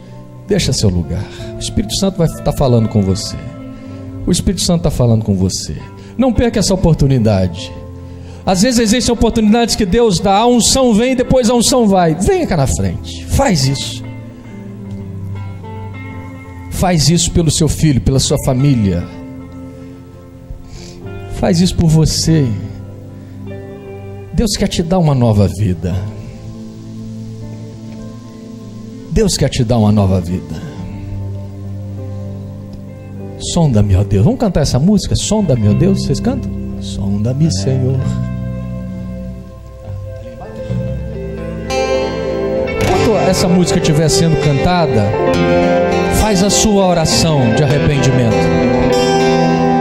Deixa seu lugar. O Espírito Santo vai estar falando com você. O Espírito Santo está falando com você. Não perca essa oportunidade. Às vezes existem oportunidades que Deus dá, a unção vem, depois a unção vai. Venha cá na frente, faz isso. Faz isso pelo seu filho, pela sua família. Faz isso por você. Deus quer te dar uma nova vida. Deus quer te dar uma nova vida. Sonda-me, ó Deus. Vamos cantar essa música? Sonda-me, ó Deus. Vocês cantam? Sonda-me, Senhor. Enquanto essa música estiver sendo cantada, faz a sua oração de arrependimento.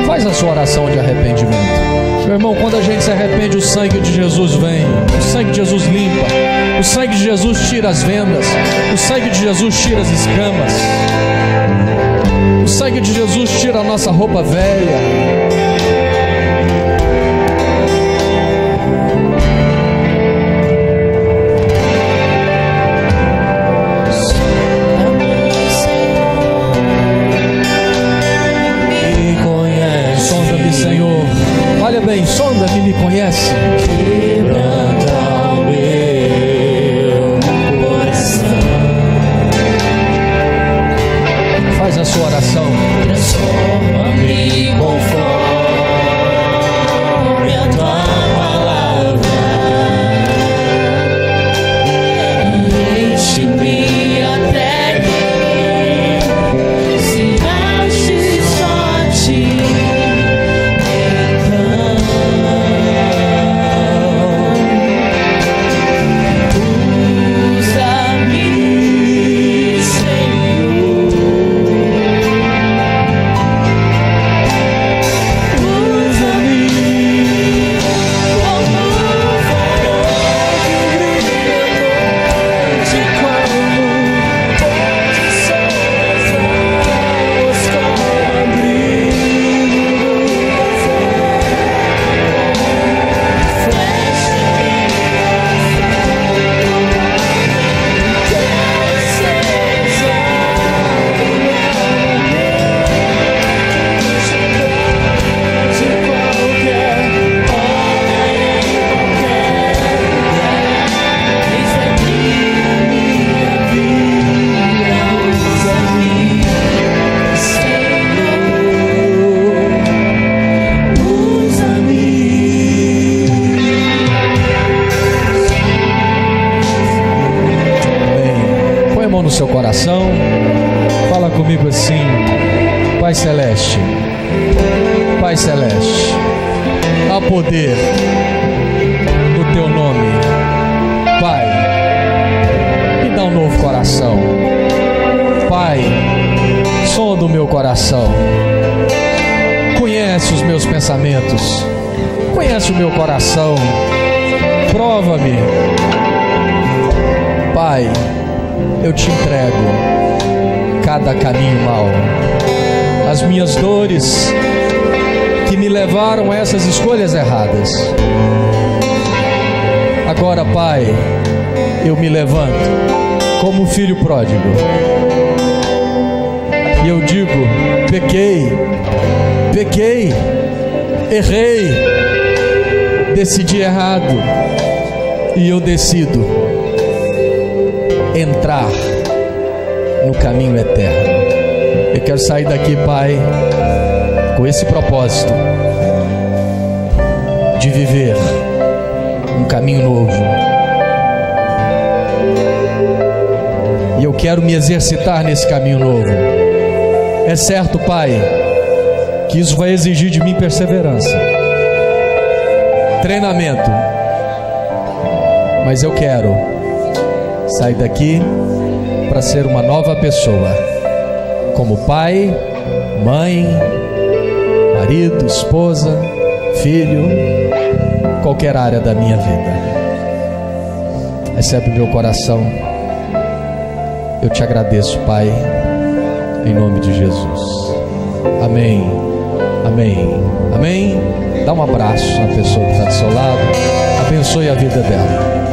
Faz a sua oração de arrependimento. Meu irmão, quando a gente se arrepende, o sangue de Jesus vem. O sangue de Jesus limpa. O sangue de Jesus tira as vendas. O sangue de Jesus tira as escamas. O sangue de Jesus tira a nossa roupa velha. Olha bem, sonda-me, me conhece. Quebranta o meu coração. Faz a sua oração. Transforma-me conforme a tua palavra. Enche-me até que se ache só a ti. No seu coração, fala comigo assim: Pai Celeste, Pai Celeste, há poder no teu nome. Pai, me dá um novo coração. Pai, sonda o meu coração, conhece os meus pensamentos, conhece o meu coração, prova-me. Pai, eu te entrego cada caminho mau, as minhas dores que me levaram a essas escolhas erradas. Agora, Pai, eu me levanto como filho pródigo e eu digo: pequei, errei, decidi errado, e eu decido entrar no caminho eterno. Eu quero sair daqui, Pai, com esse propósito de viver um caminho novo, e eu quero me exercitar nesse caminho novo. É certo, Pai, que isso vai exigir de mim perseverança, treinamento, mas eu quero sair daqui para ser uma nova pessoa, como pai, mãe, marido, esposa, filho, qualquer área da minha vida. Recebe o meu coração. Eu te agradeço, Pai, em nome de Jesus. Amém, amém, amém. Dá um abraço na pessoa que está do seu lado. Abençoe a vida dela.